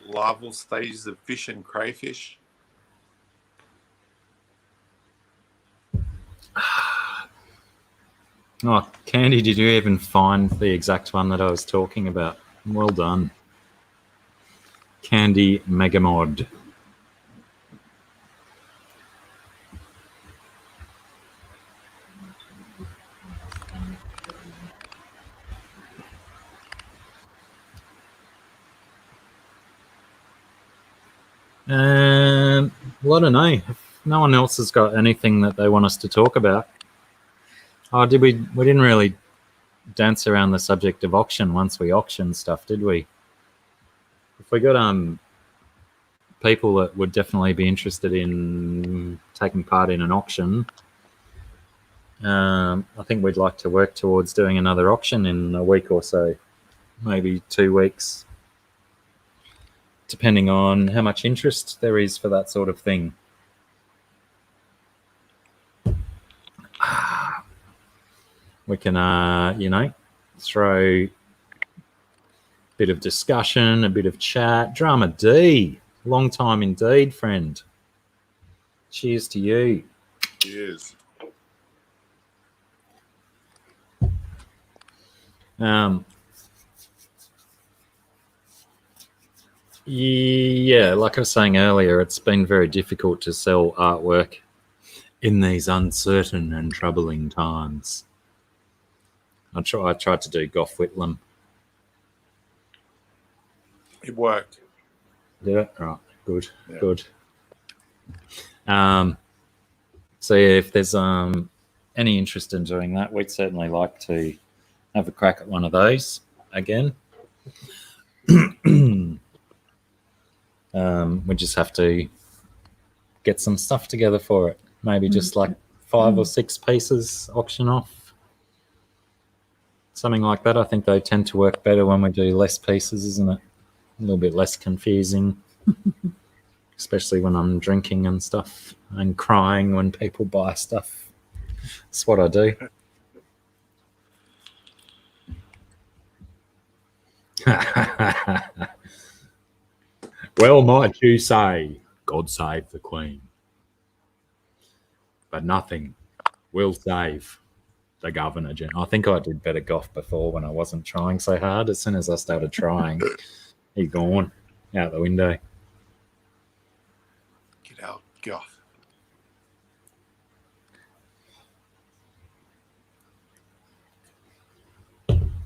Larval stages of fish and crayfish. Oh, Candy, did you even find the exact one that I was talking about? Well done. Candy Megamod. Well, I don't know. If no one else has got anything that they want us to talk about. Oh, we didn't really dance around the subject of auction once we auctioned stuff, did we? If we got people that would definitely be interested in taking part in an auction, I think we'd like to work towards doing another auction in a week or so, maybe 2 weeks, depending on how much interest there is for that sort of thing. We can, throw a bit of discussion, a bit of chat. Drama D, long time indeed, friend. Cheers to you. Cheers. Yeah, like I was saying earlier, it's been very difficult to sell artwork in these uncertain and troubling times. I tried to do Gough Whitlam It worked. Did it? Right. Good. Yeah. Good. So yeah, if there's any interest in doing that, we'd certainly like to have a crack at one of those again. We just have to get some stuff together for it. Maybe just like 5 or 6 pieces auction off. Something like that. I think they tend to work better when we do less pieces, isn't it? A little bit less confusing. Especially when I'm drinking and stuff and crying when people buy stuff. That's what I do. Well, might you say, God save the Queen. But nothing will save the Governor General. I think I did better Goff before when I wasn't trying so hard. As soon as I started trying, he's gone out the window. Get out, Goff.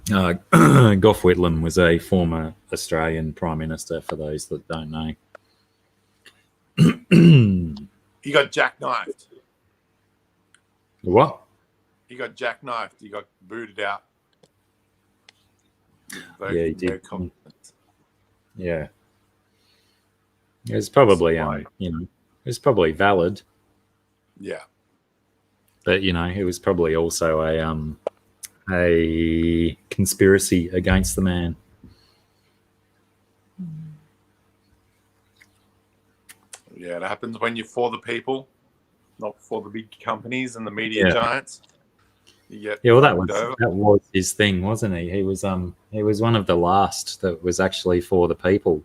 Gough Whitlam was a former Australian Prime Minister, for those that don't know. He got jackknifed. What? He got jackknifed. He got booted out. Yeah, he did. Confidence. Yeah. It was probably, it was probably valid. Yeah. But, it was probably also a conspiracy against the man. Yeah, it happens when you're for the people, not for the big companies and the media giants. Well, that was his thing, wasn't he? He was one of the last that was actually for the people.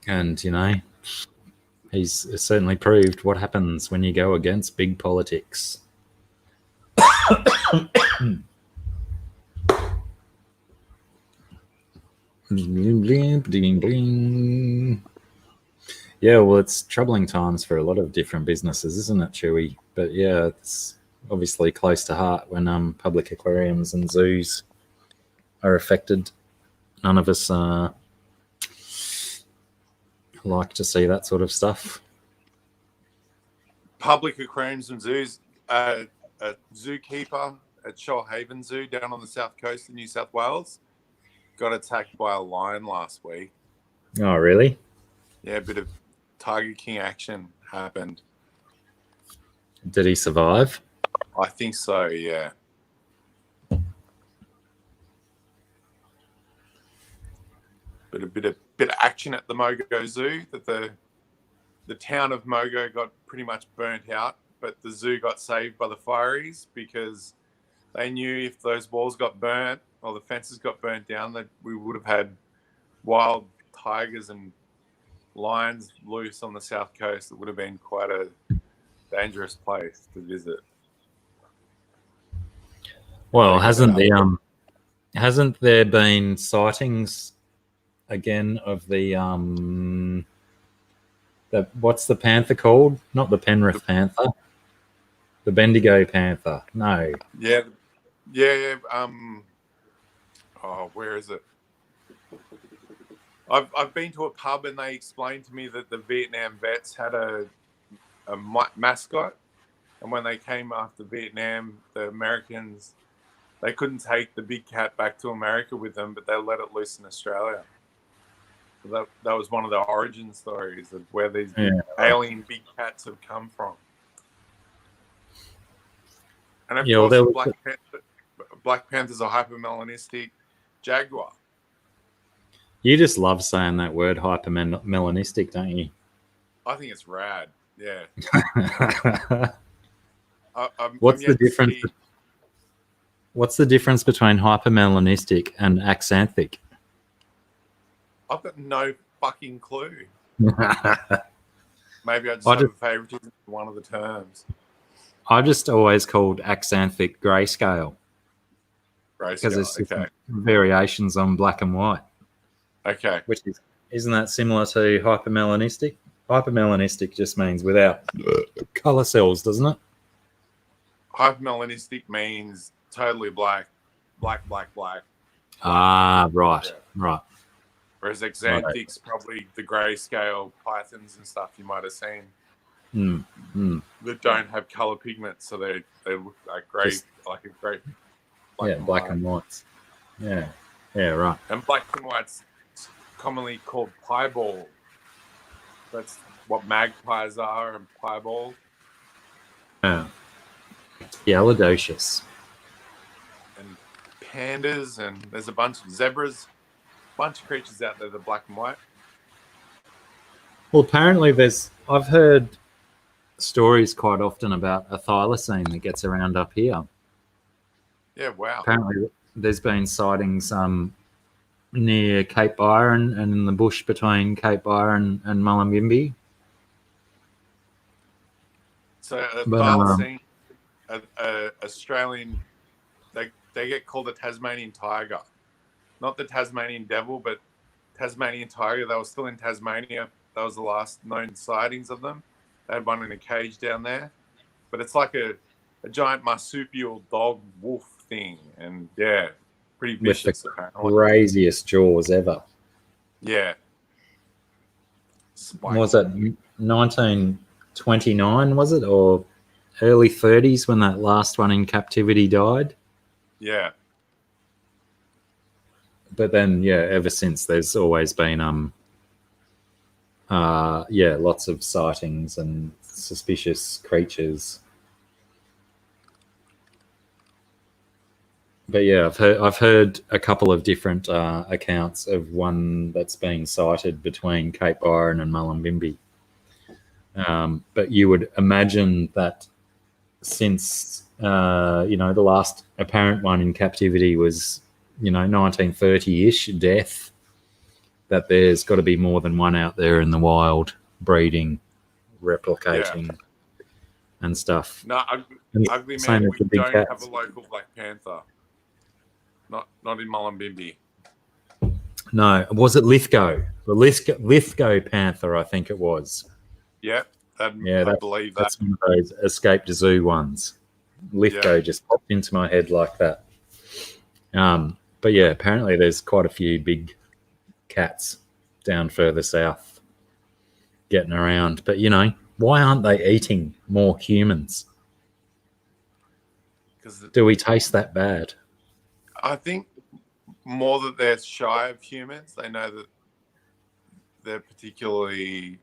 And, he's certainly proved what happens when you go against big politics. Yeah, well, it's troubling times for a lot of different businesses, isn't it, Chewy? But yeah, it's obviously close to heart when public aquariums and zoos are affected. None of us like to see that sort of stuff. Public aquariums and zoos. A zookeeper at Shoalhaven Zoo down on the south coast of New South Wales got attacked by a lion last week. Oh, really? Yeah, a bit of Tiger King action happened. Did he survive? I think so, yeah. But a bit of action at the Mogo Zoo. That the town of Mogo got pretty much burnt out, but the zoo got saved by the fireys because they knew if those walls got burnt or the fences got burnt down, that we would have had wild tigers and lions loose on the south coast. It would have been quite a dangerous place to visit. Well, hasn't there been sightings again of the what's the panther called? Not the Penrith panther, the Bendigo panther. No. Yeah. Where is it? I've been to a pub and they explained to me that the Vietnam vets had a mascot, and when they came after Vietnam, the Americans, they couldn't take the big cat back to America with them, but they let it loose in Australia. So that was one of the origin stories of where these alien big cats have come from. And of course, Black Panther's a hypermelanistic jaguar. You just love saying that word, hypermelanistic, don't you? I think it's rad. Yeah. What's the difference? What's the difference between hypermelanistic and axanthic? I've got no fucking clue. Maybe I just have a favoritism for one of the terms. I just always called axanthic grayscale. Because there's variations on black and white. Okay. Isn't that similar to hypermelanistic? Hypermelanistic just means without color cells, doesn't it? Hypermelanistic means totally black. Ah, right, Yeah. right. Whereas Xanthics, probably the grayscale pythons and stuff you might have seen that don't have color pigments, so they look like gray, Just- like a great black and whites. Yeah, right. And black and white's commonly called piebald. That's what magpies are, and piebald. Yellow-docious. And pandas, and there's a bunch of zebras, bunch of creatures out there that are black and white. Well, apparently I've heard stories quite often about a thylacine that gets around up here. Yeah, wow. Apparently there's been sightings near Cape Byron and in the bush between Cape Byron and Mullumbimby. So a But, thylacine, Australian, they get called the Tasmanian tiger. Not the Tasmanian devil, but Tasmanian tiger. They were still in Tasmania. That was the last known sightings of them. They had one in a cage down there. But it's like a giant marsupial dog wolf thing. And yeah, pretty vicious. with the craziest jaws ever. Yeah. What was that, 1929, was it? Or early 30s when that last one in captivity died? Yeah. But then, yeah, ever since there's always been lots of sightings and suspicious creatures. But yeah, I've heard a couple of different accounts of one that's been sighted between Cape Byron and Mullumbimby. But you would imagine that since the last apparent one in captivity was 1930-ish death, that there's got to be more than one out there in the wild breeding, replicating, and stuff. No, ugly Same man, with we the big don't cats. have a local black panther. Not in Mullumbimby. No, was it Lithgow? The Lithgow panther, I think it was. Yeah, I believe that. That's one of those escaped zoo ones. Lithgow just popped into my head like that. But yeah, apparently there's quite a few big cats down further south getting around. But why aren't they eating more humans? Do we taste that bad? I think more that they're shy of humans. They know that they're particularly,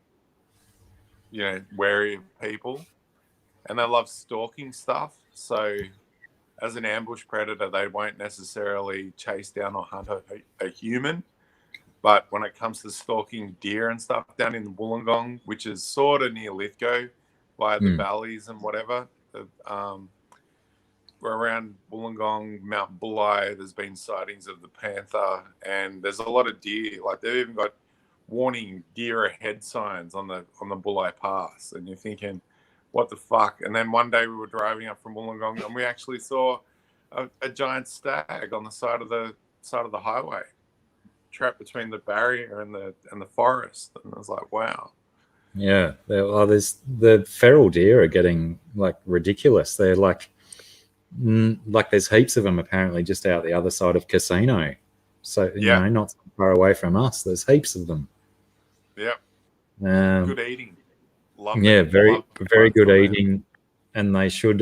wary of people, and they love stalking stuff. So, as an ambush predator, they won't necessarily chase down or hunt a human. But when it comes to stalking deer and stuff down in the Wollongong, which is sort of near Lithgow, via the valleys and whatever, around Wollongong, Mount Bulli, there's been sightings of the panther, and there's a lot of deer. Like they've even got warning deer ahead signs on the Bulli Pass, and you're thinking, what the fuck? And then one day we were driving up from Wollongong, and we actually saw a giant stag on the side of the highway, trapped between the barrier and the forest. And I was like, wow. Yeah, there's the feral deer are getting like ridiculous. They're like there's heaps of them apparently just out the other side of Casino. So not so far away from us. There's heaps of them. Yeah. Good eating. Very good eating, and they should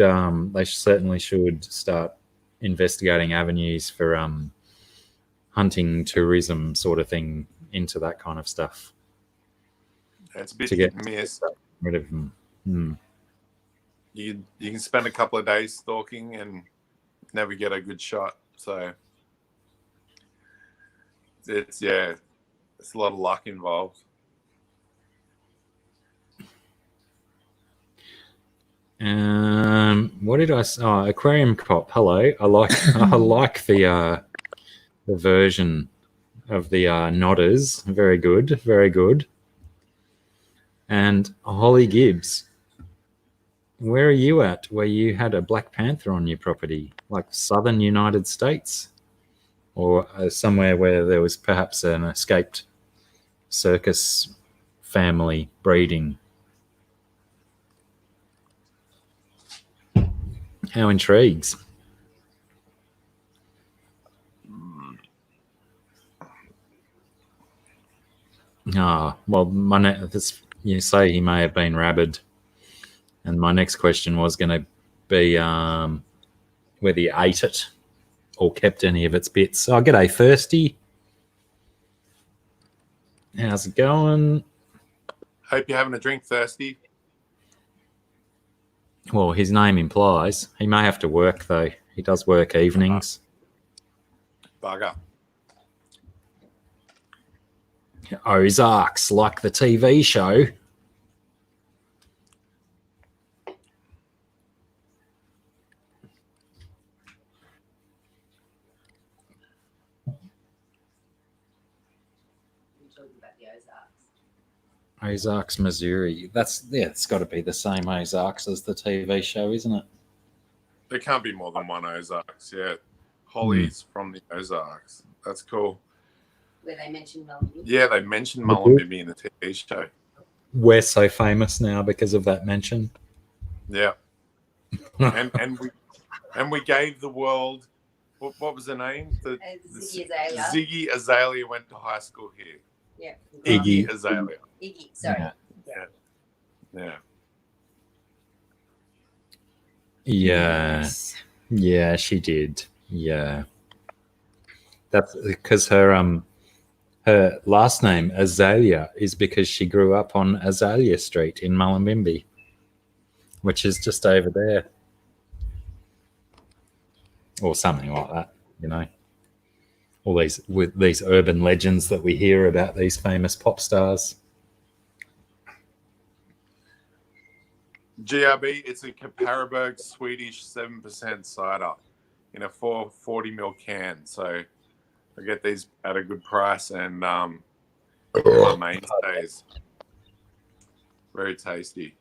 they certainly should start investigating avenues for hunting tourism sort of thing into that kind of stuff. It's a bit to get rid of them. You can spend a couple of days stalking and never get a good shot. So it's a lot of luck involved. What did I say? Oh, Aquarium Cop. Hello. I like the version of the Nodders. Very good. Very good. And Holly Gibbs. Where are you at where you had a black panther on your property? Like southern United States? Or somewhere where there was perhaps an escaped circus family breeding? How intrigues. well, you say he may have been rabid, and my next question was going to be whether he ate it or kept any of its bits. Oh, g'day, Thirsty. How's it going? Hope you're having a drink, Thirsty. Well, his name implies. He may have to work, though. He does work evenings. Bugger. Ozarks, like the TV show. Ozarks, Missouri. It's got to be the same Ozarks as the TV show, isn't it? There can't be more than one Ozarks. Yeah, Holly's from the Ozarks. That's cool. Where they mentioned Mullumbimby. Yeah, they mentioned Mullumbimby in the TV show. We're so famous now because of that mention. Yeah, and we gave the world what was her name? Ziggy Azalea. Ziggy Azalea went to high school here. Yeah. Iggy Azalea. Iggy, sorry. Yeah. Yeah, she did. Yeah, that's because her last name Azalea is because she grew up on Azalea Street in Mullumbimby, which is just over there, or something like that. You know, all these urban legends that we hear about these famous pop stars. GRB, it's a Kapariberg Swedish 7% cider in a 440ml can. So I get these at a good price and my mainstays. Very tasty.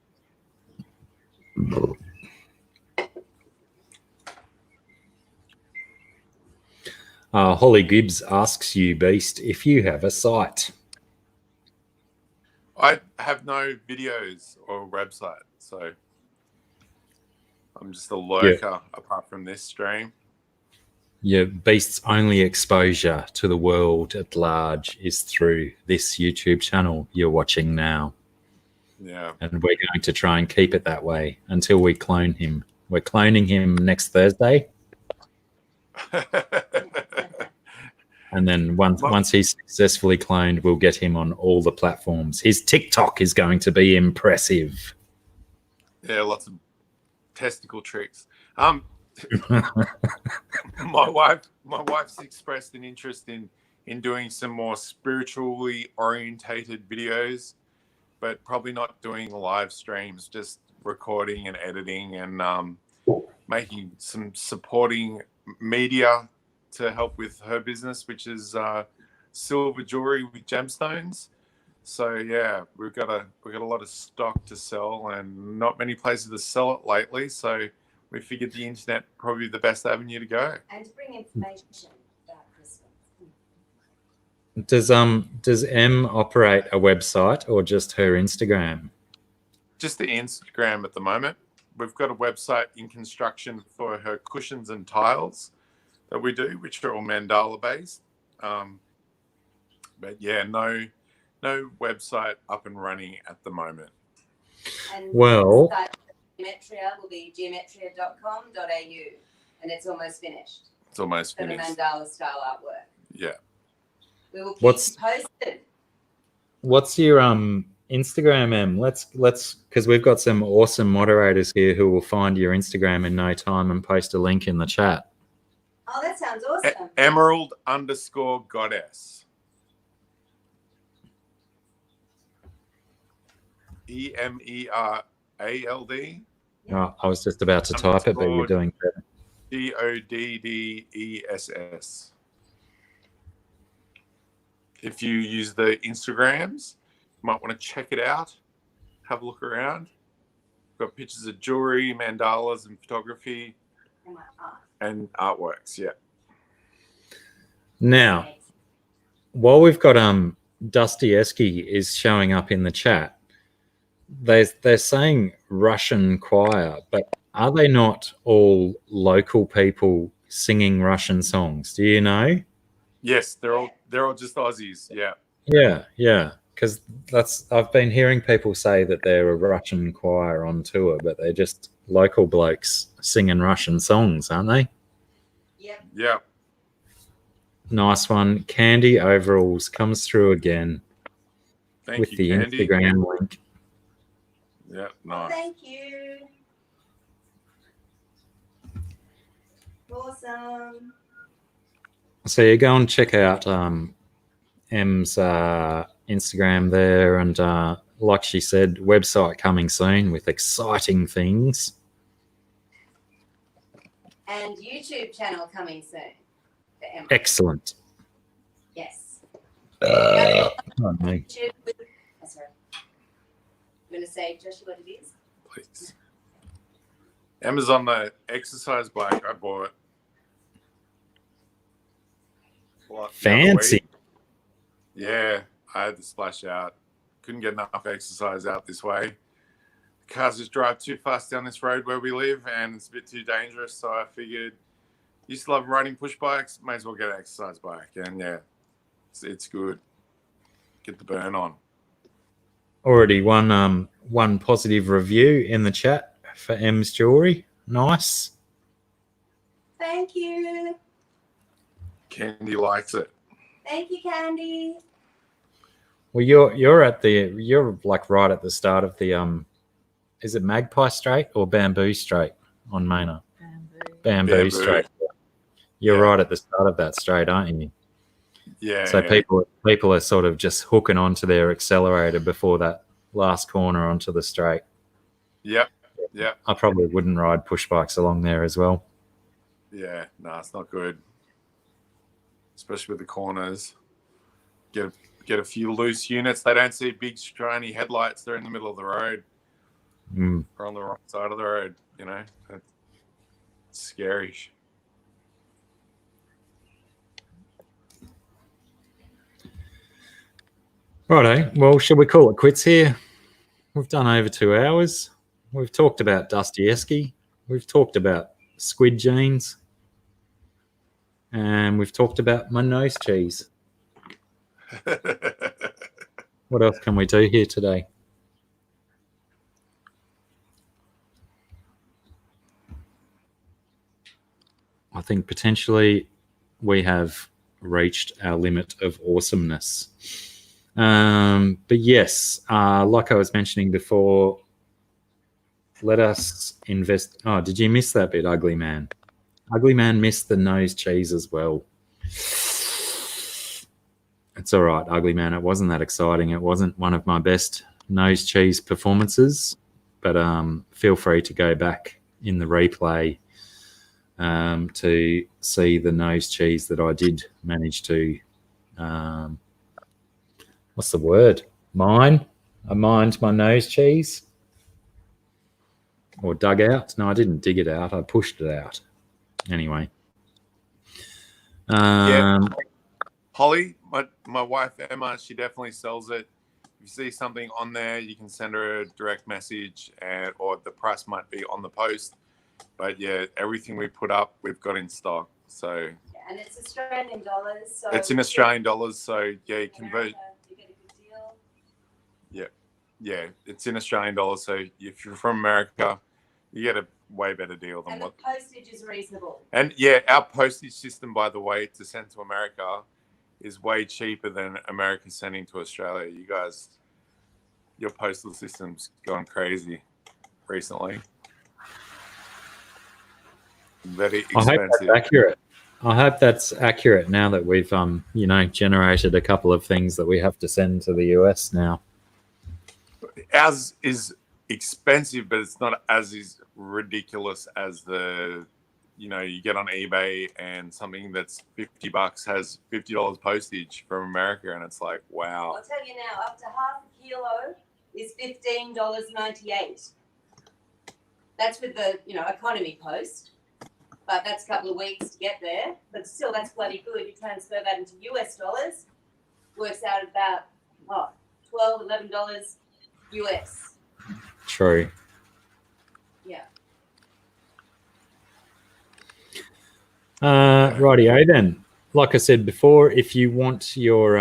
Holly Gibbs asks you, Beast, if you have a site. I have no videos or website, so I'm just a lurker apart from this stream. Your Beast's only exposure to the world at large is through this YouTube channel you're watching now. Yeah. And we're going to try and keep it that way until we clone him. We're cloning him next Thursday. And then once he's successfully cloned, we'll get him on all the platforms. His TikTok is going to be impressive. Yeah, lots of testicle tricks. My wife's expressed an interest in doing some more spiritually orientated videos, but probably not doing live streams, just recording and editing and making some supporting media to help with her business, which is silver jewelry with gemstones. So yeah, we've got a lot of stock to sell, and not many places to sell it lately. So we figured the internet probably the best avenue to go. And to bring information about Christmas. Does Em operate a website or just her Instagram? Just the Instagram at the moment. We've got a website in construction for her cushions and tiles that we do, which are all mandala based. But yeah, no website up and running at the moment. And well, Geometria will be geometria.com.au, and it's almost finished. It's almost for finished. the mandala style artwork. Yeah. We will keep you posted. What's your Instagram, Em? Let's because we've got some awesome moderators here who will find your Instagram in no time and post a link in the chat. Oh, that sounds awesome. Emerald_goddess. EMERALD. Oh, I was just about to type it, but you're doing better. GODDESS. If you use the Instagrams, you might want to check it out. Have a look around. Got pictures of jewelry, mandalas, and photography, and artworks. Yeah. Now, while we've got Dusty Esky is showing up in the chat, they're saying Russian choir, but are they not all local people singing Russian songs? Do you know? Yes, they're all just Aussies. Yeah. Yeah. because I've been hearing people say that they're a Russian choir on tour, but they're just local blokes singing Russian songs, aren't they? Yep. Yeah. Nice one. Candy Overalls comes through again Thank with you, the Candy. Instagram link. Yeah, Well, nice. thank you. Awesome. So you go and check out Em's Instagram there, and like she said, website coming soon with exciting things. And YouTube channel coming soon for Emma. Excellent. Yes. Oh, no. YouTube with, oh, sorry. I'm going to say, Joshua, what it is? Please. Amazon, the exercise bike I bought. the other Fancy. week. Yeah, I had to splash out. Couldn't get enough exercise out this way. The cars just drive too fast down this road where we live, and it's a bit too dangerous. So I figured, used to love riding push bikes, may as well get an exercise bike. And yeah, it's good. Get the burn on. Already one positive review in the chat for M's jewelry. Nice. Thank you. Candy likes it. Thank you, Candy. Well, you're like right at the start of the is it Magpie Straight or Bamboo Straight on Maynard? Bamboo Straight. You're right at the start of that straight, aren't you? Yeah. So people are sort of just hooking onto their accelerator before that last corner onto the straight. Yep. Yep. I probably wouldn't ride push bikes along there as well. Yeah. No, it's not good. Especially with the corners. Get a few loose units. They don't see big shiny headlights. They're in the middle of the road. Or on the wrong side of the road, you know. It's scary. Righto. Well, shall we call it quits here? We've done over 2 hours. We've talked about Dostoevsky. We've talked about squid jeans. And we've talked about my nose cheese. What else can we do here today? I think potentially we have reached our limit of awesomeness. But yes, like I was mentioning before, let us invest. Oh, did you miss that bit, Ugly Man? Ugly Man missed the nose cheese as well. It's all right, Ugly Man. It wasn't that exciting. It wasn't one of my best nose cheese performances, but feel free to go back in the replay to see the nose cheese that I did manage to, what's the word? Mine? I mined my nose cheese. Or dug out. No, I didn't dig it out. I pushed it out. Anyway. Yeah. Holly, my wife Emma, she definitely sells it. If you see something on there, you can send her a direct message, or the price might be on the post. But yeah, everything we put up, we've got in stock. So and it's Australian dollars. So it's in Australian dollars. So yeah, you convert. You get a good deal. Yeah, it's in Australian dollars. So if you're from America, you get a way better deal than and what. The postage is reasonable. And yeah, our postage system, by the way, to send to America is way cheaper than America sending to Australia. You guys, your postal system's gone crazy recently. Very expensive. I hope that's accurate. I hope that's accurate now that we've generated a couple of things that we have to send to the US now. Ours is expensive, but it's not as ridiculous as you get on eBay, and something that's $50 has $50 postage from America, and it's like, wow. I'll tell you now, up to half a kilo is $15.98. That's with the economy post, but that's a couple of weeks to get there. But still, that's bloody good. You transfer that into US dollars, works out about $12, $11 US. True. Yeah. Rightio then. like I said before, if you want your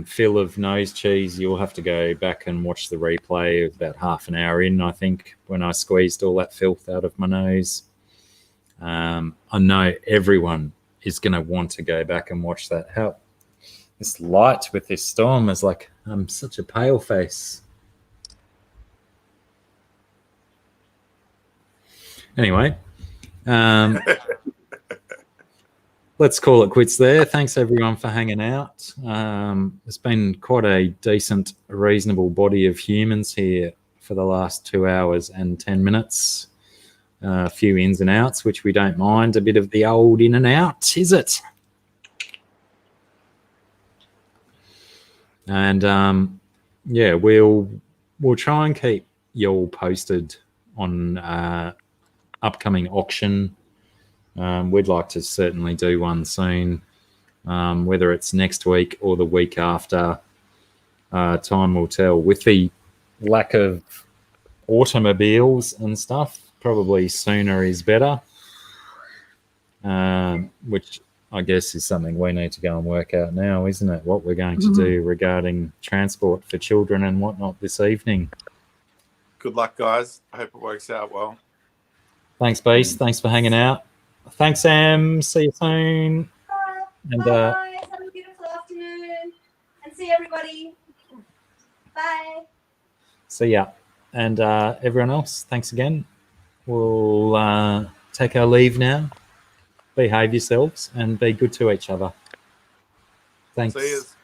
fill of nose cheese, you'll have to go back and watch the replay about half an hour in, I think, when I squeezed all that filth out of my nose. I know everyone is going to want to go back and watch that. How this light with this storm is like, I'm such a pale face. Anyway, let's call it quits there. Thanks everyone for hanging out. It's been quite a decent, reasonable body of humans here for the last 2 hours and 10 minutes. A few ins and outs, which we don't mind. A bit of the old in and out, is it? And yeah, we'll try and keep you all posted on upcoming auction. We'd like to certainly do one soon, whether it's next week or the week after. Time will tell. With the lack of automobiles and stuff, probably sooner is better, which I guess is something we need to go and work out now, isn't it? What we're going to do regarding transport for children and whatnot this evening. Good luck, guys. I hope it works out well. Thanks, Beast. Thanks for hanging out. Thanks, Sam. See you soon. Bye. And Bye, guys. Have a beautiful afternoon. And see everybody. Bye. see ya. And everyone else, thanks again. We'll take our leave now. Behave yourselves and be good to each other. Thanks. See yous.